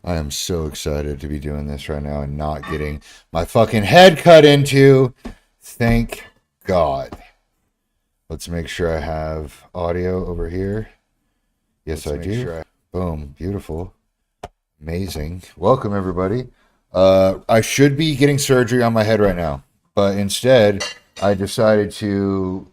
I am so excited to be doing this right now and not getting my fucking head cut into. Thank God. Let's make sure I have audio over here. Yes, I do. Boom. Beautiful. Amazing. Welcome, everybody. I should be getting surgery on my head right now, but instead, I decided to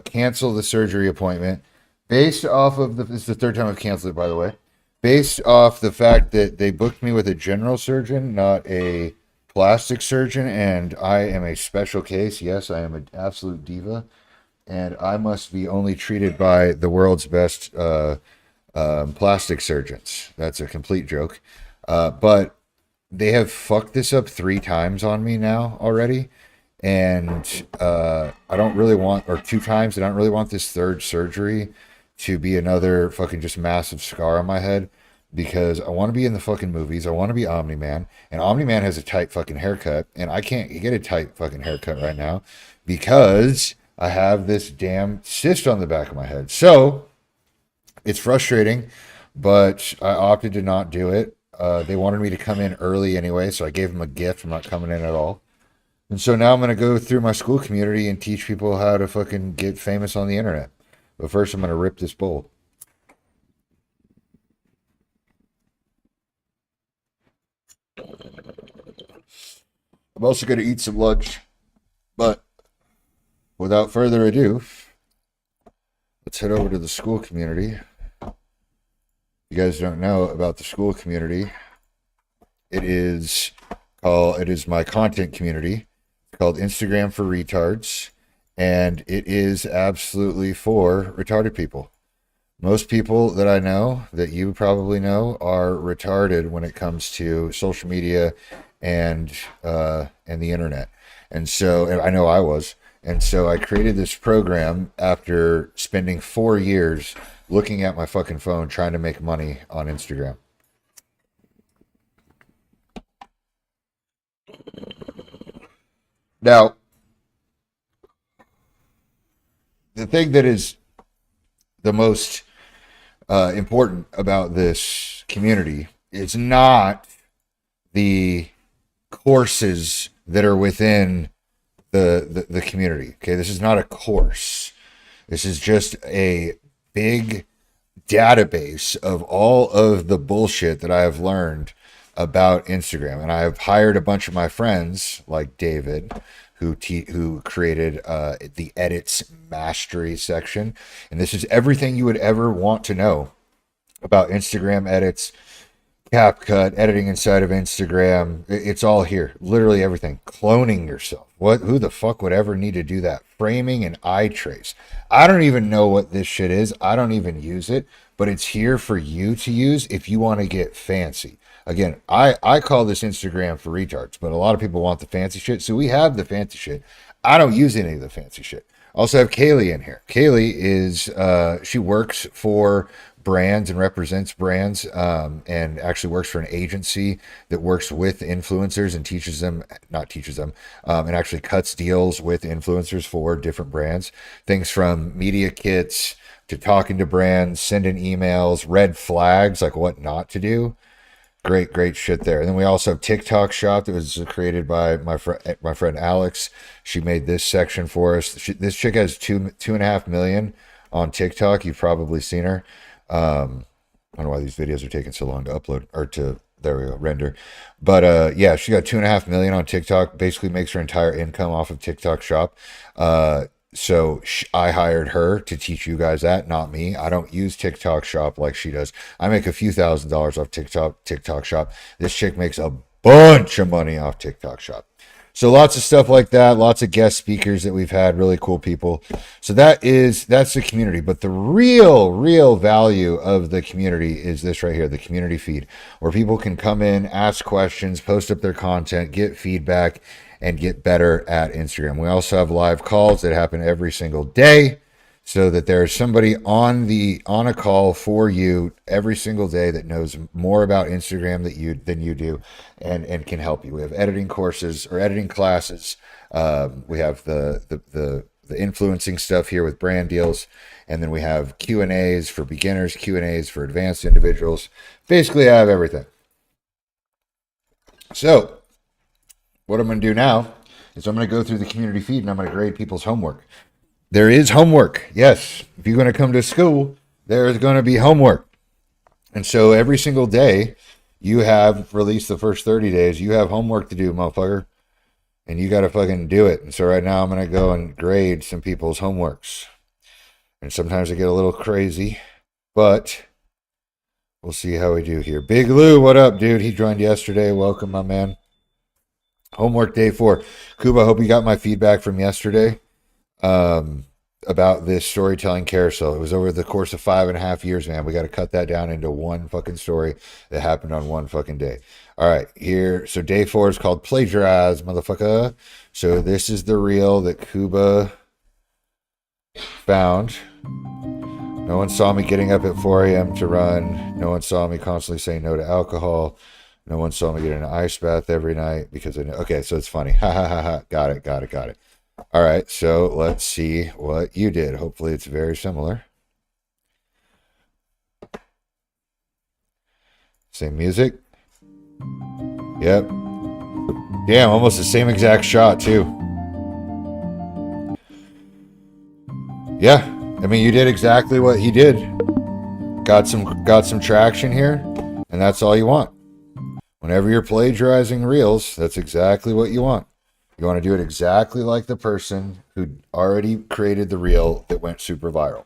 cancel the surgery appointment based off of this is the third time I've canceled it, by the way, based off the fact that they booked me with a general surgeon, not a plastic surgeon, and I am a special case. Yes, I am an absolute diva, and I must be only treated by the world's best plastic surgeons. That's a complete joke. But they have fucked this up 3 times on me now already. And I don't really want, or 2 times, and I don't really want this third surgery to be another fucking just massive scar on my head because I want to be in the fucking movies. I want to be Omni Man, and Omni Man has a tight fucking haircut, and I can't get a tight fucking haircut right now because I have this damn cyst on the back of my head. So it's frustrating, but I opted to not do it. They wanted me to come in early anyway, so I gave them a gift. I'm not coming in at all. And so now I'm going to go through my school community and teach people how to fucking get famous on the internet. But first, I'm going to rip this bowl. I'm also going to eat some lunch. But without further ado, let's head over to the school community. You guys don't know about the school community. It is my content community. It's called Instagram for Retards, and it is absolutely for retarded people. Most people that I know, that you probably know, are retarded when it comes to social media and the internet. And I know I was. And so I created this program after spending 4 years looking at my fucking phone trying to make money on Instagram. Now, the thing that is the most important about this community is not the courses that are within the community. Okay, this is not a course. This is just a big database of all of the bullshit that I have learned about Instagram. And I have hired a bunch of my friends like David who created the edits mastery section. And this is everything you would ever want to know about Instagram edits, CapCut, editing inside of Instagram. It's all here. Literally everything. Cloning yourself. Who the fuck would ever need to do that? Framing and eye trace. I don't even know what this shit is. I don't even use it, but it's here for you to use if you want to get fancy. Again, I call this Instagram for retards, but a lot of people want the fancy shit. So we have the fancy shit. I don't use any of the fancy shit. Also have Kaylee in here. Kaylee is she works for brands and represents brands, and actually works for an agency that works with influencers and teaches them, not teaches them, and actually cuts deals with influencers for different brands. Things from media kits to talking to brands, sending emails, red flags, like what not to do. Great shit there. And then we also have TikTok Shop that was created by my friend Alex. She made this section for us. This chick has 2.5 million on TikTok. You've probably seen her. I don't know why these videos are taking so long to upload or to there we go render, but yeah, she got 2.5 million on TikTok. Basically, makes her entire income off of TikTok Shop. I hired her to teach you guys that, not me. I don't use TikTok Shop like she does. I make a few $1,000s off TikTok Shop. This chick makes a bunch of money off TikTok Shop. So lots of stuff like that, lots of guest speakers that we've had, really cool people. So that's the community. But the real value of the community is this right here, the community feed, where people can come in, ask questions, post up their content, get feedback, and get better at Instagram. We also have live calls that happen every single day, so that there's somebody on a call for you every single day that knows more about Instagram than you do, and can help you. We have editing courses or editing classes. We have the influencing stuff here with brand deals, and then we have Q&As for beginners, Q&As for advanced individuals. Basically, I have everything. So, what I'm going to do now is I'm going to go through the community feed and I'm going to grade people's homework. There is homework. Yes. If you're going to come to school, there is going to be homework. And so every single day you have, for at least the first 30 days, you have homework to do, motherfucker. And you got to fucking do it. And so right now I'm going to go and grade some people's homeworks. And sometimes I get a little crazy, but we'll see how we do here. Big Lou, what up, dude? He joined yesterday. Welcome, my man. Homework day 4. Kuba, I hope you got my feedback from yesterday about this storytelling carousel. It was over the course of 5.5 years, man. We got to cut that down into one fucking story that happened on one fucking day. All right, here. So day 4 is called Plagiarize, motherfucker. So this is the reel that Kuba found. No one saw me getting up at 4 a.m. to run. No one saw me constantly saying no to alcohol. No one saw me get an ice bath every night because I know. Okay, so it's funny. Ha ha ha ha. Got it. All right, so let's see what you did. Hopefully it's very similar. Same music. Yep. Damn, almost the same exact shot too. Yeah, I mean you did exactly what he did. Got some traction here, and that's all you want. Whenever you're plagiarizing reels, that's exactly what you want. You want to do it exactly like the person who already created the reel that went super viral.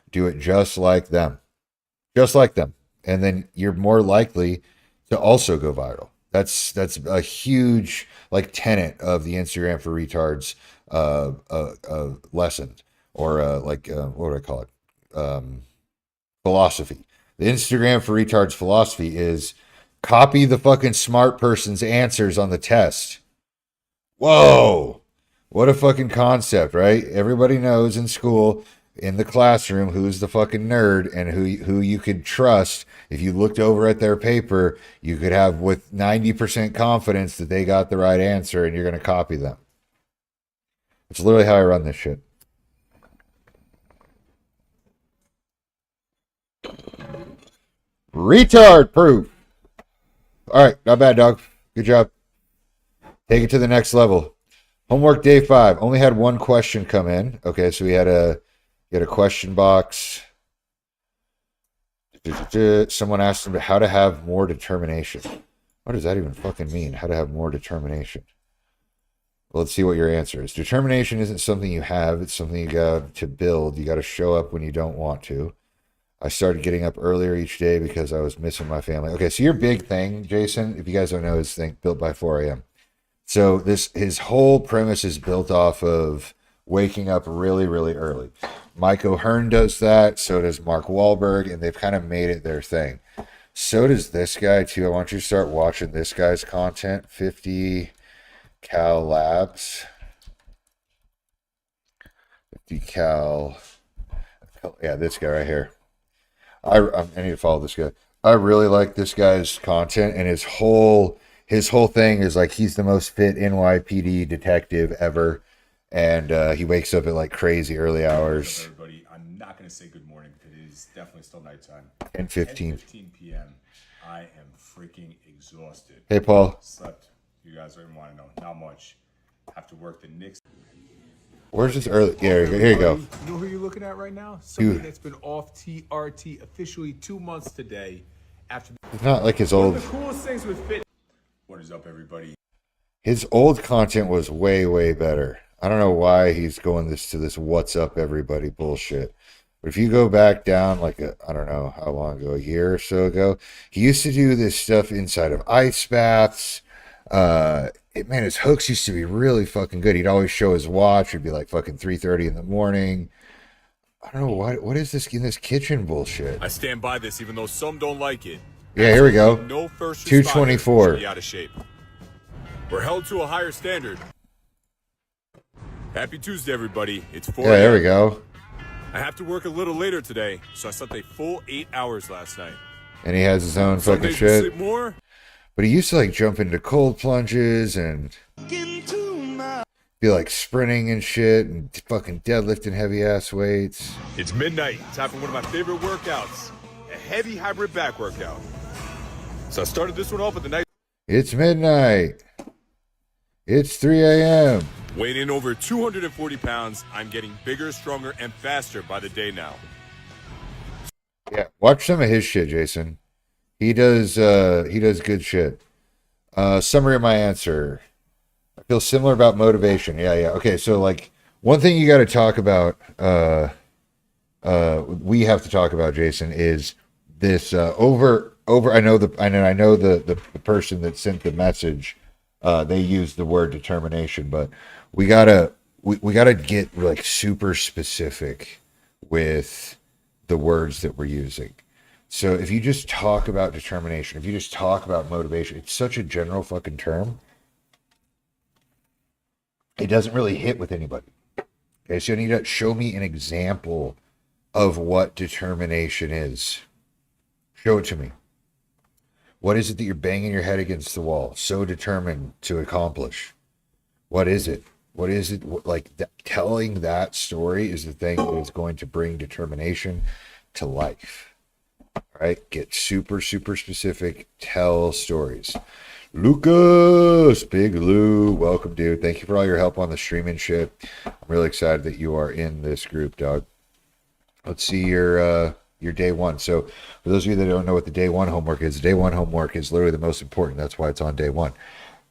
Do it just like them. Just like them. And then you're more likely to also go viral. That's a huge like tenet of the Instagram for Retards lesson, or what do I call it? Philosophy. The Instagram for Retards philosophy is copy the fucking smart person's answers on the test. Whoa, what a fucking concept, right? Everybody knows in school, in the classroom, who's the fucking nerd and who you could trust. If you looked over at their paper, you could have with 90% confidence that they got the right answer and you're going to copy them. It's literally how I run this shit. Retard proof. All right, not bad, dog. Good job. Take it to the next level. Homework day 5. Only had one question come in. Okay, so we had a question box. Someone asked him how to have more determination. What does that even fucking mean? How to have more determination? Well, let's see what your answer is. Determination isn't something you have. It's something you got to build. You got to show up when you don't want to. I started getting up earlier each day because I was missing my family. Okay, so your big thing, Jason, if you guys don't know his thing, built by 4 a.m. So his whole premise is built off of waking up really, really early. Mike O'Hearn does that. So does Mark Wahlberg, and they've kind of made it their thing. So does this guy too. I want you to start watching this guy's content. 50 Cal Labs. 50 Cal. Yeah, this guy right here. I need to follow this guy. I really like this guy's content, and his whole thing is like he's the most fit NYPD detective ever, and he wakes up at like crazy early hours. Everybody, I'm not going to say good morning because it is definitely still nighttime. 10:15 p.m. I am freaking exhausted. Hey, Paul. Slept. You guys don't even want to know. Not much. Have to work the Knicks. Where's this early? Yeah, here you go. You know who you're looking at right now? Somebody that's been off TRT officially 2 months today. After it's not like his old. The coolest things with fit. What is up, everybody? His old content was way, way better. I don't know why he's going to this "What's up, everybody" bullshit. But if you go back down like I don't know how long ago, a year or so ago, he used to do this stuff inside of ice baths. Man, his hooks used to be really fucking good. He'd always show his watch. It'd be like fucking 3:30 in the morning. I don't know what is this in this kitchen bullshit. I stand by this, even though some don't like it. Yeah, here we go. No first 224. Out of shape. We're held to a higher standard. Happy Tuesday, everybody. It's 4 Yeah, there we go. I have to work a little later today, so I slept a full 8 hours last night. And he has his own fucking Days you shit. sleep more? But he used to like jump into cold plunges and be like sprinting and shit and fucking deadlifting heavy ass weights. It's midnight. Time for one of my favorite workouts, a heavy hybrid back workout. So I started this one off with the night. It's midnight. It's 3 a.m. Weighing in over 240 pounds, I'm getting bigger, stronger, and faster by the day now. Yeah, watch some of his shit, Jason. He does good shit. Summary of my answer. I feel similar about motivation. Yeah. Okay, so like one thing you got to talk about, we have to talk about, Jason, is this over. I know the person that sent the message. They used the word determination, but we gotta get like super specific with the words that we're using. So if you just talk about determination, if you just talk about motivation, it's such a general fucking term. It doesn't really hit with anybody. Okay, so you need to show me an example of what determination is. Show it to me. What is it that you're banging your head against the wall, so determined to accomplish? What is it? What is it? Like telling that story is the thing that is going to bring determination to life. All right? Get super, super specific. Tell stories. Lucas, Big Lou, welcome, dude. Thank you for all your help on the streaming shit. I'm really excited that you are in this group, dog. Let's see your day one. So for those of you that don't know what the day one homework is, the day one homework is literally the most important. That's why it's on day one.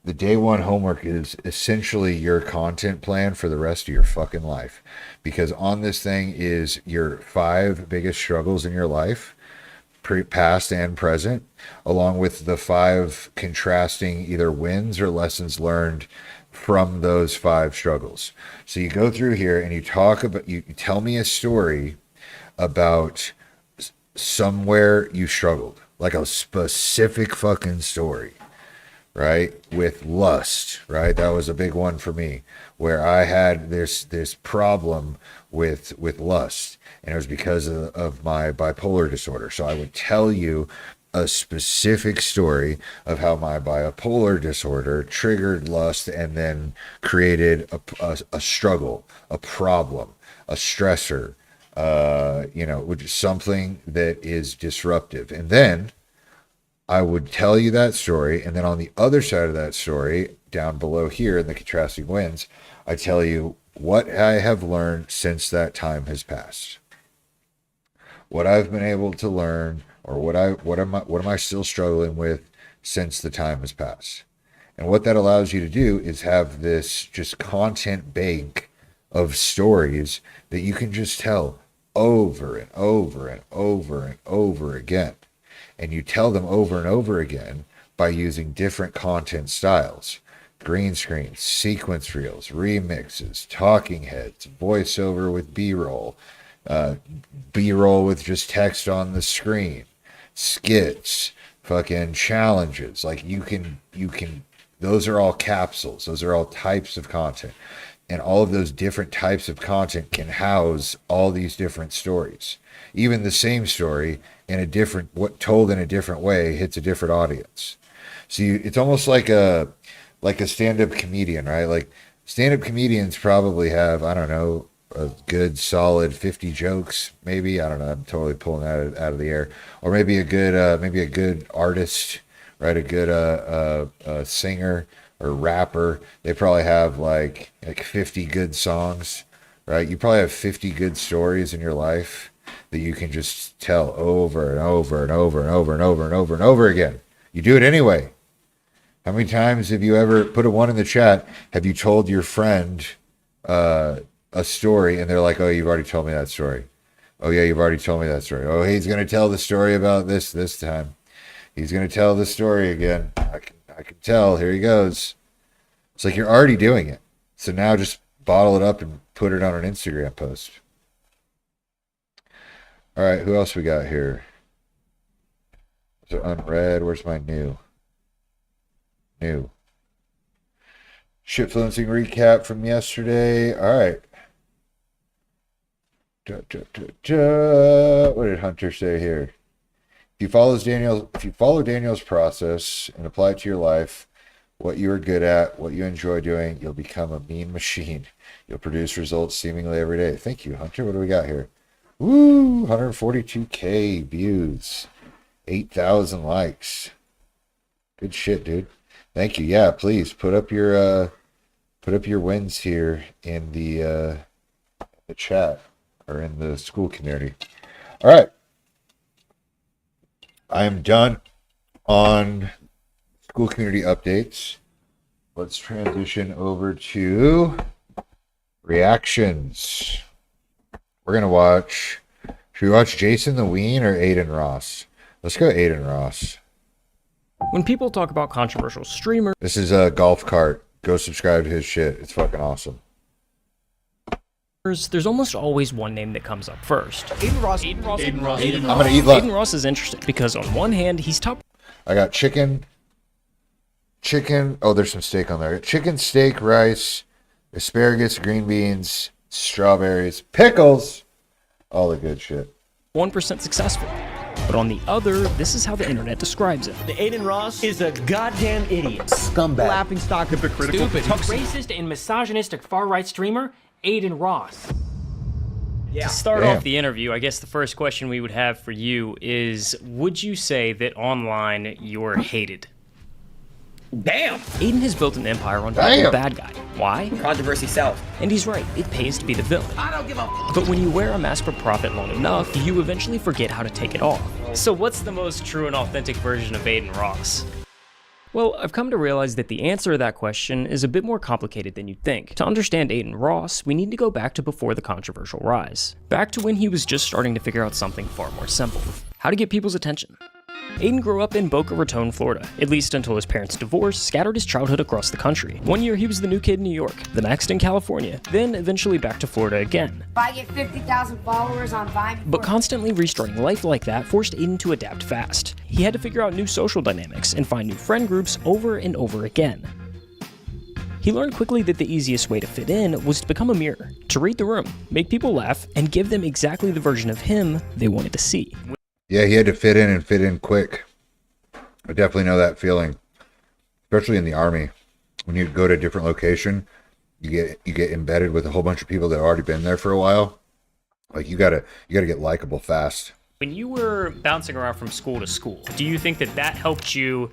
The day one homework is essentially your content plan for the rest of your fucking life. Because on this thing is your 5 biggest struggles in your life, past and present, along with the 5 contrasting either wins or lessons learned from those 5 struggles. So you go through here and you talk about, you tell me a story about somewhere you struggled, like a specific fucking story, right? With lust, right? That was a big one for me, where I had this problem with lust, and it was because of my bipolar disorder. So I would tell you a specific story of how my bipolar disorder triggered lust and then created a struggle, a problem, a stressor, which is something that is disruptive. And then I would tell you that story. And then on the other side of that story, down below here in the contrasting wins, I tell you what I have learned since that time has passed. What I've been able to learn, or what am I still struggling with since the time has passed. And what that allows you to do is have this just content bank of stories that you can just tell over and over and over and over again. And you tell them over and over again by using different content styles: green screens, sequence reels, remixes, talking heads, voiceover with B-roll, B-roll with just text on the screen, skits, fucking challenges. Like you can, those are all capsules. Those are all types of content. And all of those different types of content can house all these different stories. Even the same story in a different, told in a different way, hits a different audience. So it's almost like a stand-up comedian, right? Like stand-up comedians probably have, I don't know, a good solid 50 jokes, maybe. I don't know. I'm totally pulling that out of the air. Or maybe a good artist, right? A good singer or rapper. They probably have like 50 good songs, right? You probably have 50 good stories in your life that you can just tell over and over and over and over and over and over and over again. You do it anyway. How many times have you ever put a 1 in the chat? Have you told your friend a story and they're like, "Oh, you've already told me that story. Oh yeah, you've already told me that story. Oh, he's gonna tell the story about this time. He's gonna tell the story again. I can tell. Here he goes." It's like you're already doing it. So now just bottle it up and put it on an Instagram post. All right, who else we got here? So unread. Where's my new? Ship fluencing recap from yesterday. All right. What did Hunter say here? If you follow Daniel's process and apply it to your life, what you are good at, what you enjoy doing, you'll become a mean machine. You'll produce results seemingly every day. Thank you, Hunter. What do we got here? Woo! 142K views. 8,000 likes. Good shit, dude. Thank you. Yeah, please put up your wins here in the chat or in the school community. All right. I am done on school community updates. Let's transition over to reactions. We're gonna watch. Should we watch Jason the Ween or Aiden Ross? Let's go Aiden Ross. When people talk about controversial streamers, This is a golf cart. Go subscribe to his shit. It's fucking awesome. there's almost always one name that comes up first. Aiden Ross. I'm gonna eat lunch. Aiden Ross is interesting because on one hand, he's top I got chicken. Oh, there's some steak on there. Chicken, steak, rice, asparagus, green beans, strawberries, pickles, all the good shit. 1% successful. But on the other, this is how the internet describes him. The Aiden Ross is a goddamn idiot. Scumbag. Laughing stock, hypocritical, Stupid, racist, and misogynistic far-right streamer, Aiden Ross. To start Damn. off the interview, I guess the first question we would have for you is, would you say that online you're hated? Damn. Aiden has built an empire on being Damn. a bad guy. Why? Controversy self. And he's right, it pays to be the villain. I don't give a f. But when you wear a mask for profit long enough, you eventually forget how to take it off. So what's the most true and authentic version of Aiden Ross? Well, I've come to realize that the answer to that question is a bit more complicated than you'd think. To understand Aiden Ross, we need to go back to before the controversial rise. Back to when he was just starting to figure out something far more simple. How to get people's attention. Aiden grew up in Boca Raton, Florida, at least until his parents' divorce scattered his childhood across the country. One year he was the new kid in New York, the next in California, then eventually back to Florida again. If I get 50,000 followers on Vine, But constantly restarting life like that forced Aiden to adapt fast. He had to figure out new social dynamics and find new friend groups over and over again. He learned quickly that the easiest way to fit in was to become a mirror, to read the room, make people laugh, and give them exactly the version of him they wanted to see. Yeah, he had to fit in and fit in quick. I definitely know that feeling, especially in the army. When you go to a different location, you get embedded with a whole bunch of people that have already been there for a while. Like you gotta get likable fast. When you were bouncing around from school to school, do you think that that helped you,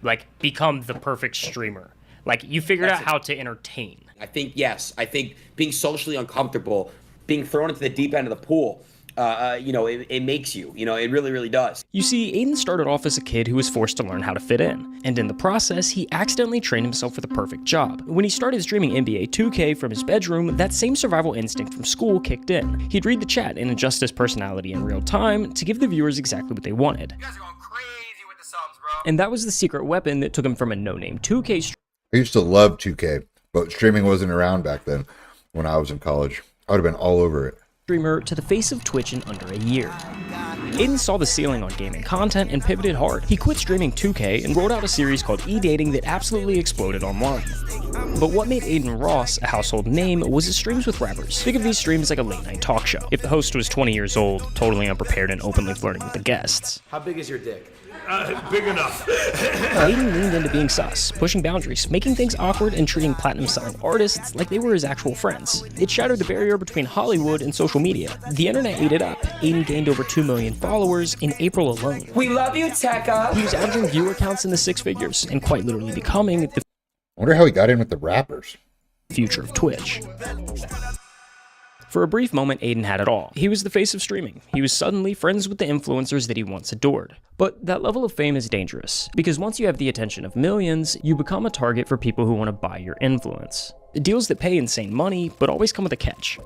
like, become the perfect streamer? Like, you figured out how to entertain. I think, yes. I think being socially uncomfortable, being thrown into the deep end of the pool, it makes you. It really, really does. You see, Aiden started off as a kid who was forced to learn how to fit in, and in the process, he accidentally trained himself for the perfect job. When he started streaming NBA 2K from his bedroom, that same survival instinct from school kicked in. He'd read the chat and adjust his personality in real time to give the viewers exactly what they wanted. You guys are going crazy with the subs, bro. And that was the secret weapon that took him from a no-name 2K I used to love 2K, but streaming wasn't around back then when I was in college. I would have been all over it. streamer to the face of Twitch in under a year. Aiden saw the ceiling on gaming content and pivoted hard. He quit streaming 2K and rolled out a series called E-Dating that absolutely exploded online. But what made Aiden Ross a household name was his streams with rappers. Think of these streams like a late-night talk show. If the host was 20 years old, totally unprepared and openly flirting with the guests. How big is your dick? Big enough. Aiden leaned into being sus, pushing boundaries, making things awkward, and treating platinum-selling artists like they were his actual friends. It shattered the barrier between Hollywood and social media. The internet ate it up. Aiden gained over 2 million followers in April alone. We love you, Tekka. He was averaging viewer counts in the 6 figures, and quite literally becoming the I wonder how he got in with the rappers. future of Twitch. For a brief moment, Aiden had it all. He was the face of streaming. He was suddenly friends with the influencers that he once adored. But that level of fame is dangerous, because once you have the attention of millions, you become a target for people who want to buy your influence. Deals that pay insane money, but always come with a catch.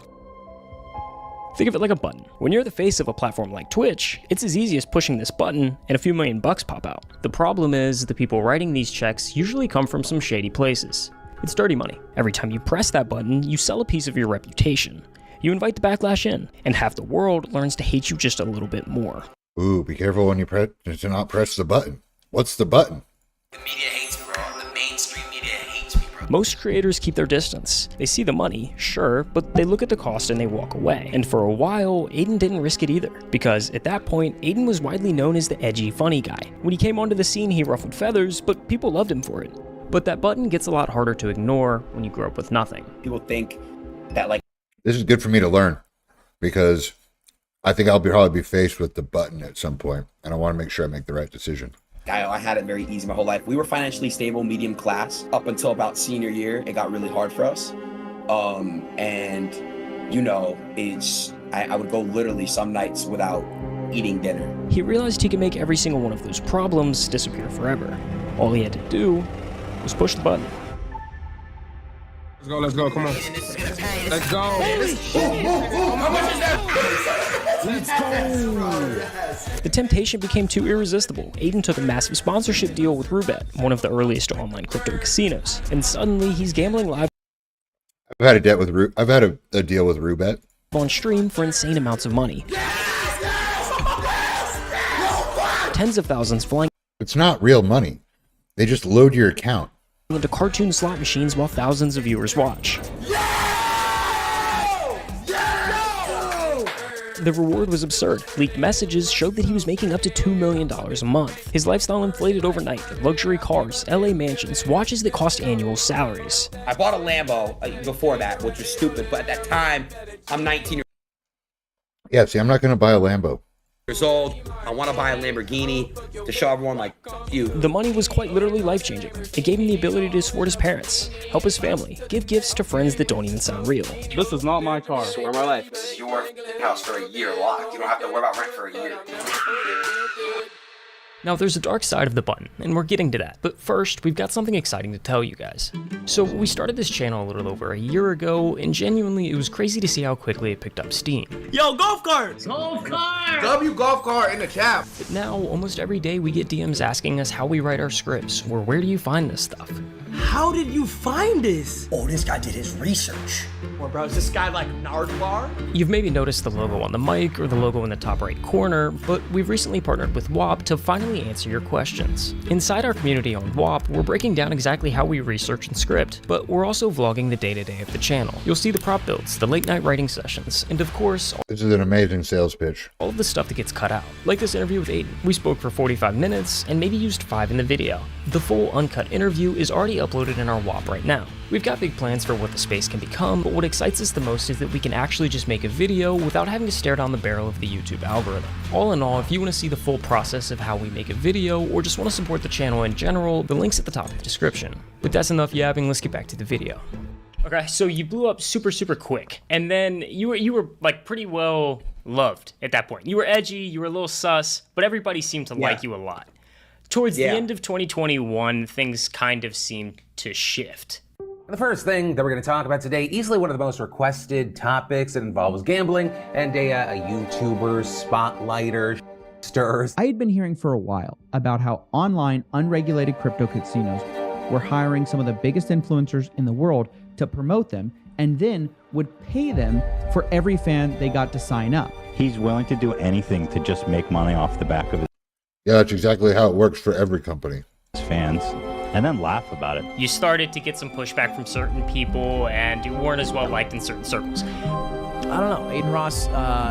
Think of it like a button. When you're the face of a platform like Twitch, it's as easy as pushing this button and a few $1 million pop out. The problem is, the people writing these checks usually come from some shady places. It's dirty money. Every time you press that button, you sell a piece of your reputation. You invite the backlash in, and half the world learns to hate you just a little bit more. Ooh, be careful when you to not press the button. What's the button? The media hates me, bro. The mainstream media hates me, bro. Most creators keep their distance. They see the money, sure, but they look at the cost and they walk away. And for a while, Aiden didn't risk it either, because at that point, Aiden was widely known as the edgy, funny guy. When he came onto the scene, he ruffled feathers, but people loved him for it. But that button gets a lot harder to ignore when you grow up with nothing. People think that, like, This is good for me to learn because I think I'll probably be faced with the button at some point, and I want to make sure I make the right decision. I had it very easy my whole life. We were financially stable, medium class, up until about senior year. It got really hard for us. And, you know, I would go literally some nights without eating dinner. He realized he could make every single one of those problems disappear forever. All he had to do was push the button. Let's go, come on. Let's go. How much is that? Let's go. The temptation became too irresistible. Aiden took a massive sponsorship deal with Roobet, one of the earliest online crypto casinos, and suddenly he's gambling live I've had a deal with Roobet on stream for insane amounts of money. Tens of thousands flying It's not real money. They just load your account. into cartoon slot machines while thousands of viewers watch. The reward was absurd. Leaked messages showed that he was making up to $2 million a month. His lifestyle inflated overnight. Luxury cars, LA mansions, watches that cost annual salaries. I bought a Lambo before that, which was stupid, but at that time, I'm 19 Yeah, see, I'm not going to buy a Lambo. years old. I want to buy a Lamborghini to show everyone, like, you. The money was quite literally life-changing. It gave him the ability to support his parents, help his family, give gifts to friends that don't even sound real. This is not my car. Swear my life. This is your house for a year locked. You don't have to worry about rent for a year. Now, there's a dark side of the button, and we're getting to that. But first, we've got something exciting to tell you guys. So, we started this channel a little over a year ago, and genuinely, it was crazy to see how quickly it picked up steam. Yo, golf carts! Golf cart! W golf cart in the chat. But now, almost every day, we get DMs asking us how we write our scripts, or where do you find this stuff? How did you find this? Oh, this guy did his research. Or bro, is this guy like Nardwar? You've maybe noticed the logo on the mic or the logo in the top right corner, but we've recently partnered with WAP to finally answer your questions. Inside our community on WAP, we're breaking down exactly how we research and script, but we're also vlogging the day-to-day of the channel. You'll see the prop builds, the late-night writing sessions, and of course, This is an amazing sales pitch. all of the stuff that gets cut out. Like this interview with Aiden. We spoke for 45 minutes and maybe used 5 in the video. The full uncut interview is already uploaded in our WAP right now. We've got big plans for what the space can become, but what excites us the most is that we can actually just make a video without having to stare down the barrel of the YouTube algorithm. All in all, if you want to see the full process of how we make a video, or just want to support the channel in general, the link's at the top of the description. But that's enough yapping, let's get back to the video. Okay, so you blew up super quick, and then you were like pretty well loved at that point. You were edgy, you were a little sus, but everybody seemed to like you a lot. Towards the end of 2021, things kind of seemed to shift. The first thing that we're going to talk about today, easily one of the most requested topics, it involves gambling and a YouTuber, spotlighter, stirs. I had been hearing for a while about how online, unregulated crypto casinos were hiring some of the biggest influencers in the world to promote them, and then would pay them for every fan they got to sign up. He's willing to do anything to just make money off the back of Yeah, that's exactly how it works for every company. his fans, and then laugh about it. You started to get some pushback from certain people, and you weren't as well liked in certain circles. I don't know, Aiden Ross,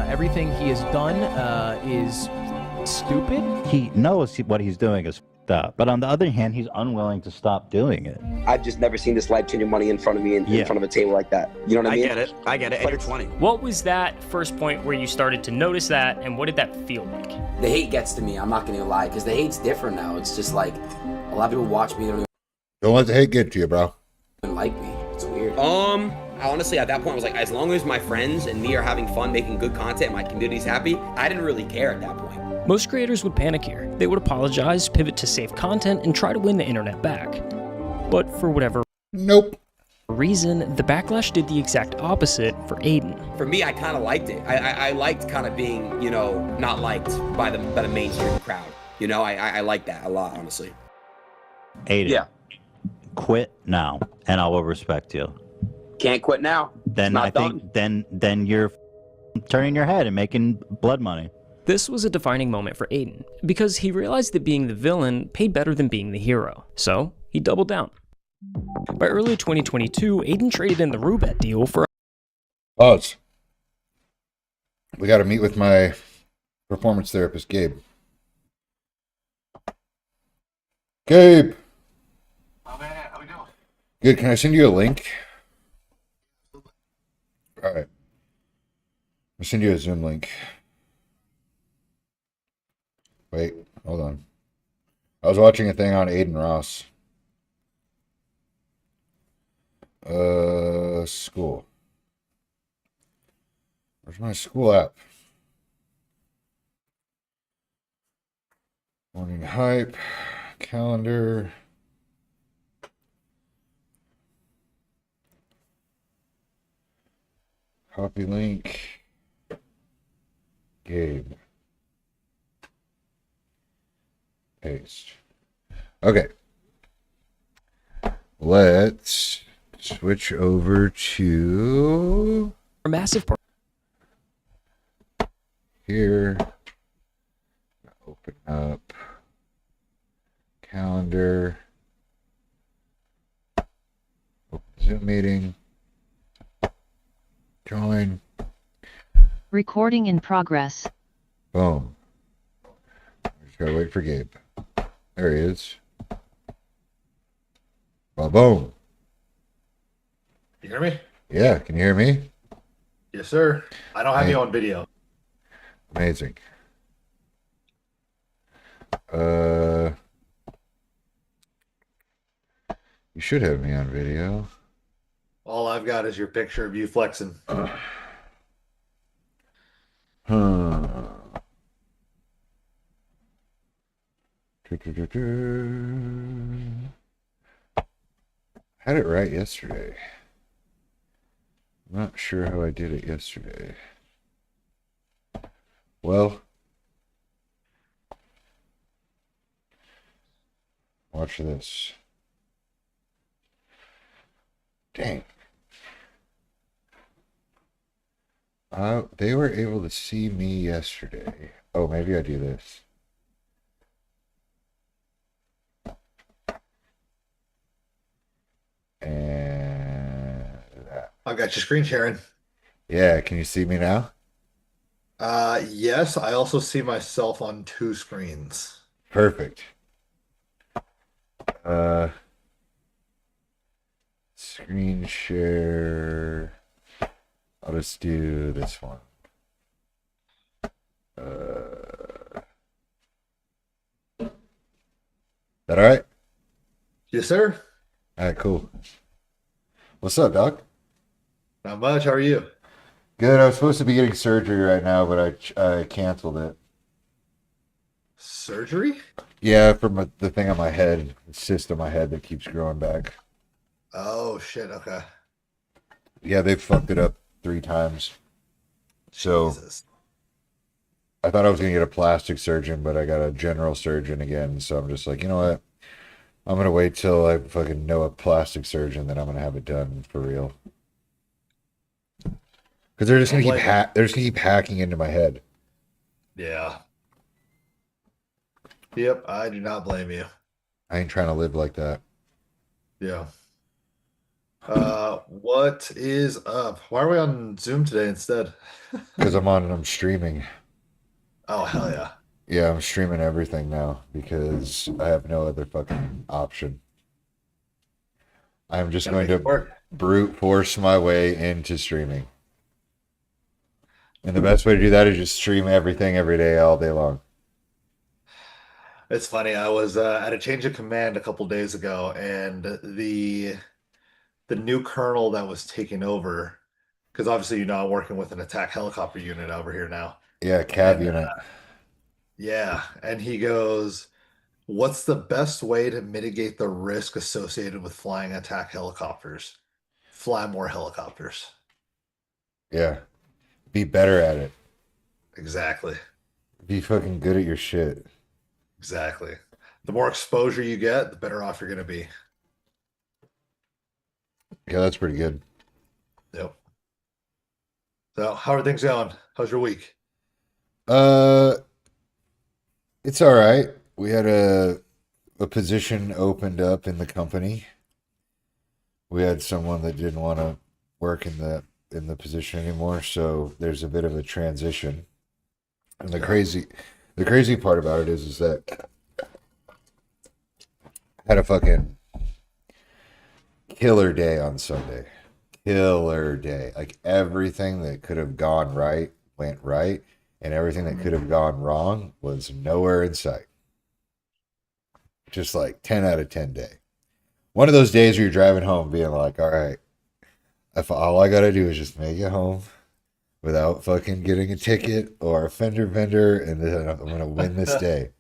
everything he has done is stupid. He knows what he's doing is f***ed up, but on the other hand, he's unwilling to stop doing it. I've just never seen this life-changing money in front of me in front of a table like that. You know what I mean? I get it. And you're 20. What was that first point where you started to notice that, and what did that feel like? The hate gets to me. I'm not gonna lie, because the hate's different now. It's just like a lot of people watch me. They don't Don't let the hate get to you, bro. even like me. It's weird. I honestly, at that point, was like, as long as my friends and me are having fun, making good content, my community's happy, I didn't really care at that point. Most creators would panic here. They would apologize, pivot to save content, and try to win the internet back. But for whatever reason, the backlash did the exact opposite for Aiden. For me, I kind of liked it. I liked kind of being, you know, not liked by the mainstream crowd. You know, I like that a lot, honestly. Aiden, quit now, and I will respect you. Can't quit now. Then I think then you're turning your head and making blood money. This was a defining moment for Aiden, because he realized that being the villain paid better than being the hero. So, he doubled down. By early 2022, Aiden traded in the Roobet deal for Pause. We got to meet with my performance therapist, Gabe. Gabe! Oh man, how we doing? Good, can I send you a link? Alright. I'll send you a Zoom link. Wait, hold on. I was watching a thing on Aiden Ross. School. Where's my school app? Morning hype, calendar. Copy link. Gabe. Paste. Okay. Let's switch over to A massive part. Here. Open up calendar. Open Zoom meeting. Join. Recording in progress. Boom. Just gotta wait for Gabe. There he is. Well, boom. You hear me? Yeah, can you hear me? Yes, sir. I don't have you on video. Amazing. You should have me on video. All I've got is your picture of you flexing. Had it right yesterday. I'm not sure how I did it yesterday. Well, watch this. Dang. They were able to see me yesterday. Oh, maybe I do this. And that. I've got your screen sharing. Yeah, can you see me now? Yes, I also see myself on 2 screens. Perfect. Screen share. I'll just do this one. That all right? Yes, sir. All right, cool. What's up, Doc? Not much. How are you? Good. I was supposed to be getting surgery right now, but I canceled it. Surgery? Yeah, from the thing on my head, the cyst on my head that keeps growing back. Oh, shit. Okay. Yeah, they fucked it up 3 times. So Jesus. I thought I was gonna get a plastic surgeon, but I got a general surgeon again. So I'm just like, you know what? I'm gonna wait till I fucking know a plastic surgeon, then I'm gonna have it done for real. Because they're just gonna keep hacking into my head. Yeah. Yep, I do not blame you. I ain't trying to live like that. Yeah. What is up? Why are we on Zoom today instead? Because I'm streaming. Oh, hell yeah. Yeah, I'm streaming everything now because I have no other fucking option. I'm just going to brute force my way into streaming. And the best way to do that is just stream everything every day, all day long. It's funny. I was at a change of command a couple days ago, and the new colonel that was taking over, because obviously I'm working with an attack helicopter unit over here now. Yeah, cav unit. Yeah, and he goes, "What's the best way to mitigate the risk associated with flying attack helicopters? Fly more helicopters." Yeah. Be better at it. Exactly. Be fucking good at your shit. Exactly. The more exposure you get, the better off you're going to be. Yeah, that's pretty good. Yep. So, how are things going? How's your week? It's all right. We had a position opened up in the company. We had someone that didn't want to work in the position anymore, so there's a bit of a transition. And the crazy part about it is that I had a fucking killer day on Sunday. Killer day. Like everything that could have gone right went right, and everything that could have gone wrong was nowhere in sight. just like 10 out of 10 day. One of those days where you're driving home being like, all right, if all I got to do is just make it home without fucking getting a ticket or a fender bender, and then I'm going to win this day.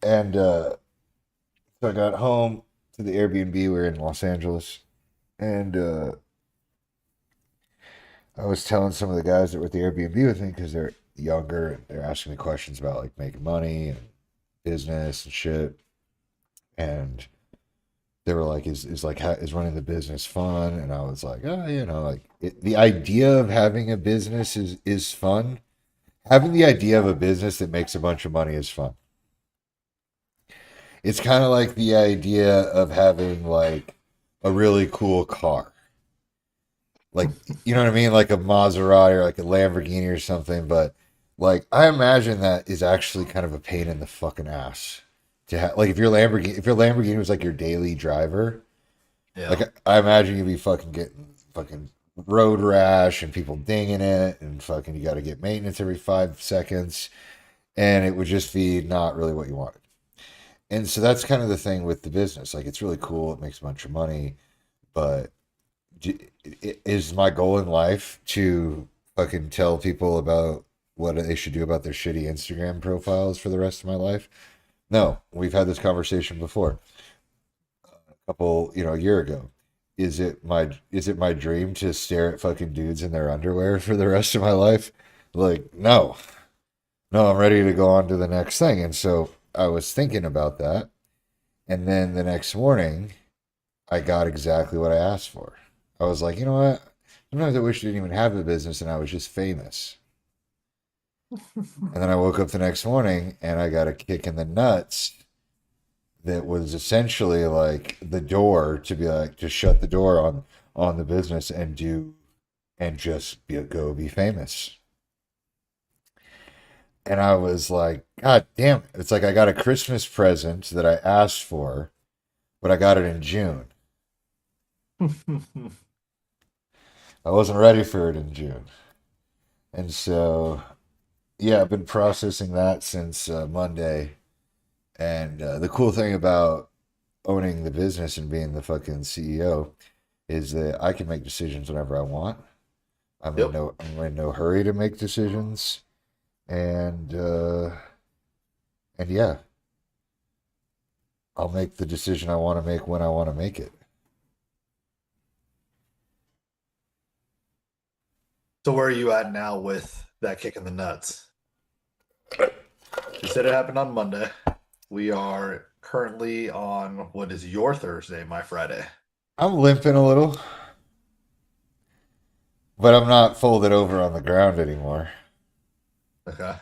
And so I got home to the Airbnb. We were in Los Angeles. And I was telling some of the guys that were at the Airbnb with me, because they're younger, and they're asking me questions about like making money and business and shit. And they were like, is running the business fun? And I was like, oh, like the idea of having a business is fun. Having the idea of a business that makes a bunch of money is fun. It's kind of like the idea of having like a really cool car. Like, you know what I mean? Like a Maserati or like a Lamborghini or something. But like, I imagine that is actually kind of a pain in the fucking ass to have. Like, if your Lamborghini was like your daily driver, like I imagine you'd be fucking getting fucking road rash and people dinging it, and fucking you got to get maintenance every 5 seconds, and it would just be not really what you wanted. And so that's kind of the thing with the business. Like, it's really cool, it makes a bunch of money, but is my goal in life to fucking tell people about what they should do about their shitty Instagram profiles for the rest of my life? No, we've had this conversation before. A year ago. Is it my dream to stare at fucking dudes in their underwear for the rest of my life? Like, no. No, I'm ready to go on to the next thing. And so I was thinking about that. And then the next morning, I got exactly what I asked for. I was like, you know what? Sometimes I wish I didn't even have a business and I was just famous. And then I woke up the next morning and I got a kick in the nuts that was essentially like the door to be like, to shut the door on the business and just go be famous. And I was like, God damn it. It's like I got a Christmas present that I asked for, but I got it in June. I wasn't ready for it in June. And so, yeah, I've been processing that since Monday. And the cool thing about owning the business and being the fucking CEO is that I can make decisions whenever I want. I'm in no hurry to make decisions. And yeah, I'll make the decision I want to make when I want to make it. So where are you at now with that kick in the nuts? You said it happened on Monday. We are currently on what is your Thursday, my Friday. I'm limping a little, but I'm not folded over on the ground anymore. Okay.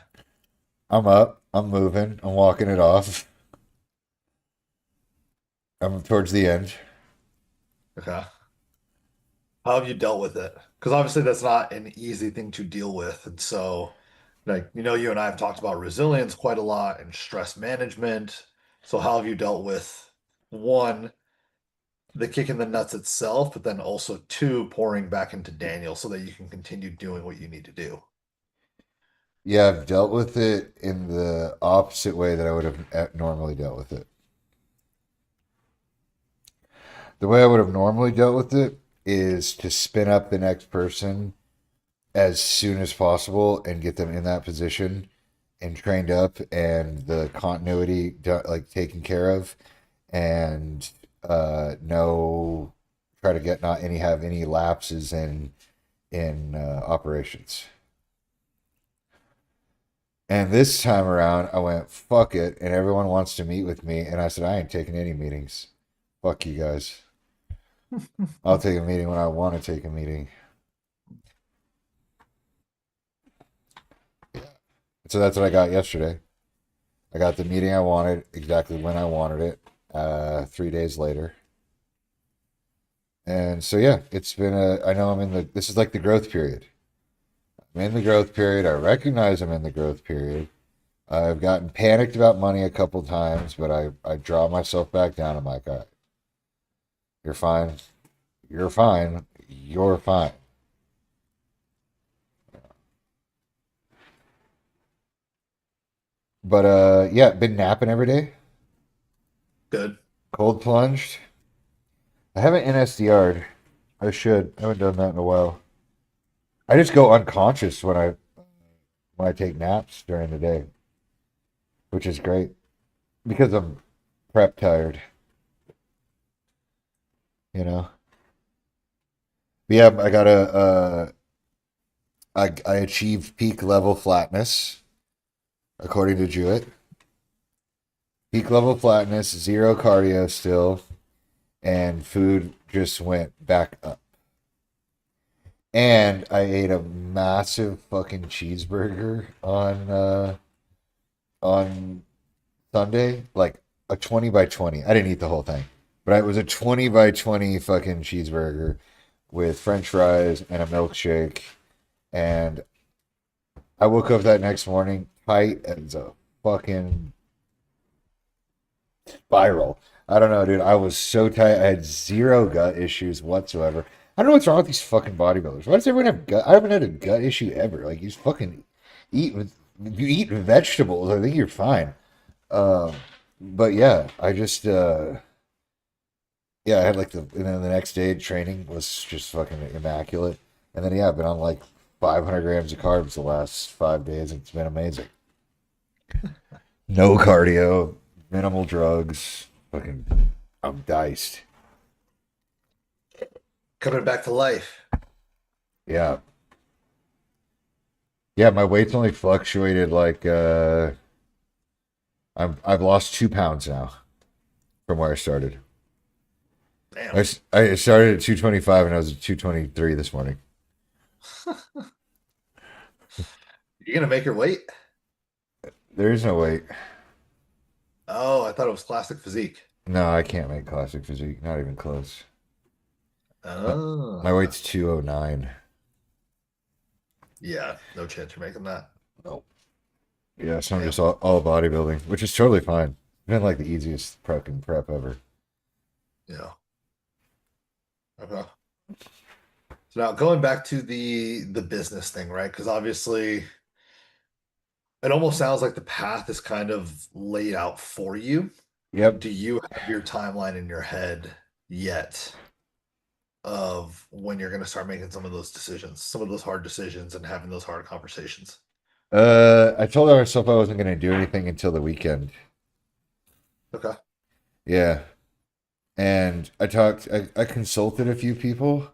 I'm up. I'm moving. I'm walking it off. I'm towards the end. Okay. How have you dealt with it? Because obviously that's not an easy thing to deal with. And so, like, you and I have talked about resilience quite a lot and stress management. So how have you dealt with, one, the kick in the nuts itself, but then also two, pouring back into Daniel so that you can continue doing what you need to do? Yeah, I've dealt with it in the opposite way that I would have normally dealt with it. The way I would have normally dealt with it is to spin up the next person as soon as possible and get them in that position and trained up and the continuity like taken care of, and try to get not any have any lapses in operations. And this time around, I went, fuck it, and everyone wants to meet with me, and I said, I ain't taking any meetings. Fuck you guys. I'll take a meeting when I want to take a meeting. Yeah. So that's what I got yesterday. I got the meeting I wanted exactly when I wanted it, 3 days later. And so, yeah, it's been I know this is like the growth period. I'm in the growth period. I recognize I'm in the growth period. I've gotten panicked about money a couple times, but I draw myself back down. I'm like, all right, you're fine. You're fine. You're fine. But yeah, been napping every day. Good. Cold plunged. I haven't NSDR'd. I should. I haven't done that in a while. I just go unconscious when I take naps during the day, which is great because I'm prep tired. You know. But yeah, I got I achieved peak level flatness according to Jewett. Peak level flatness, zero cardio still, and food just went back up. And I ate a massive fucking cheeseburger on Sunday, like a 20 by 20. I didn't eat the whole thing, but it was a 20 by 20 fucking cheeseburger with French fries and a milkshake. And I woke up that next morning tight as a fucking spiral. I don't know, dude. I was so tight. I had zero gut issues whatsoever. I don't know what's wrong with these fucking bodybuilders. Why does everyone have gut? I haven't had a gut issue ever. Like, you fucking you eat vegetables. I think you're fine. But yeah, I just yeah, I had like and then the next day training was just fucking immaculate. And then yeah, I've been on like 500 grams of carbs the last 5 days. And it's been amazing. No cardio, minimal drugs. Fucking, I'm diced. Coming back to life. Yeah. Yeah, my weight's only fluctuated like I've lost 2 pounds now from where I started. Damn. I started at 225 and I was at 223 this morning. You gonna make your weight? There is no weight. Oh, I thought it was classic physique. No, I can't make classic physique. Not even close. Oh. My weight's 209. Yeah, no chance you're making that. Nope. Yeah, so I'm just all bodybuilding, which is totally fine. It's been like the easiest prep ever. Yeah. Okay. So now going back to the business thing, right? Because obviously it almost sounds like the path is kind of laid out for you. Yep. Do you have your timeline in your head yet of when you're going to start making some of those decisions, some of those hard decisions and having those hard conversations? I told myself I wasn't going to do anything until the weekend. Okay. Yeah. And I consulted a few people,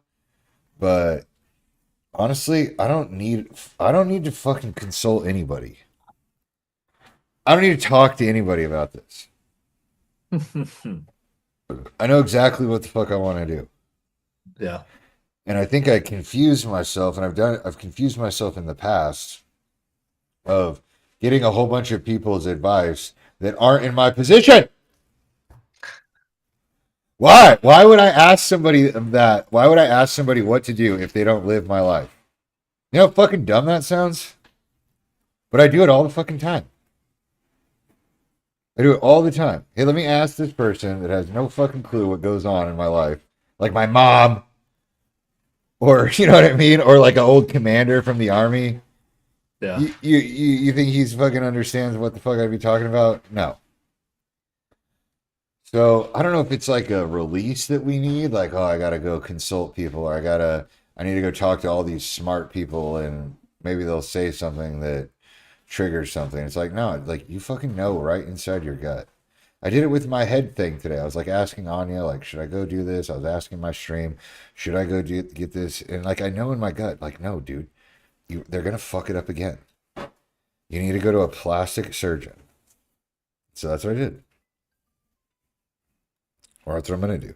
but honestly, I don't need to fucking consult anybody. I don't need to talk to anybody about this. I know exactly what the fuck I want to do. Yeah. And I think I confused myself, and I've confused myself in the past of getting a whole bunch of people's advice that aren't in my position. Why? Why would I ask somebody that? Why would I ask somebody what to do if they don't live my life? You know how fucking dumb that sounds? But I do it all the fucking time. I do it all the time. Hey, let me ask this person that has no fucking clue what goes on in my life. Like my mom. Or, you know what I mean? Or like an old commander from the army. Yeah. You think he's fucking understands what the fuck I'd be talking about? No. So I don't know if it's like a release that we need, like, oh, I gotta go consult people, or I need to go talk to all these smart people and maybe they'll say something that triggers something. It's like, no, like you fucking know right inside your gut. I did it with my head thing today. I was like asking Anya, like, should I go do this? I was asking my stream, should I go get this? And like, I know in my gut, like, no, dude, they're gonna fuck it up again. You need to go to a plastic surgeon. So that's what I did. Or that's what I'm going to do.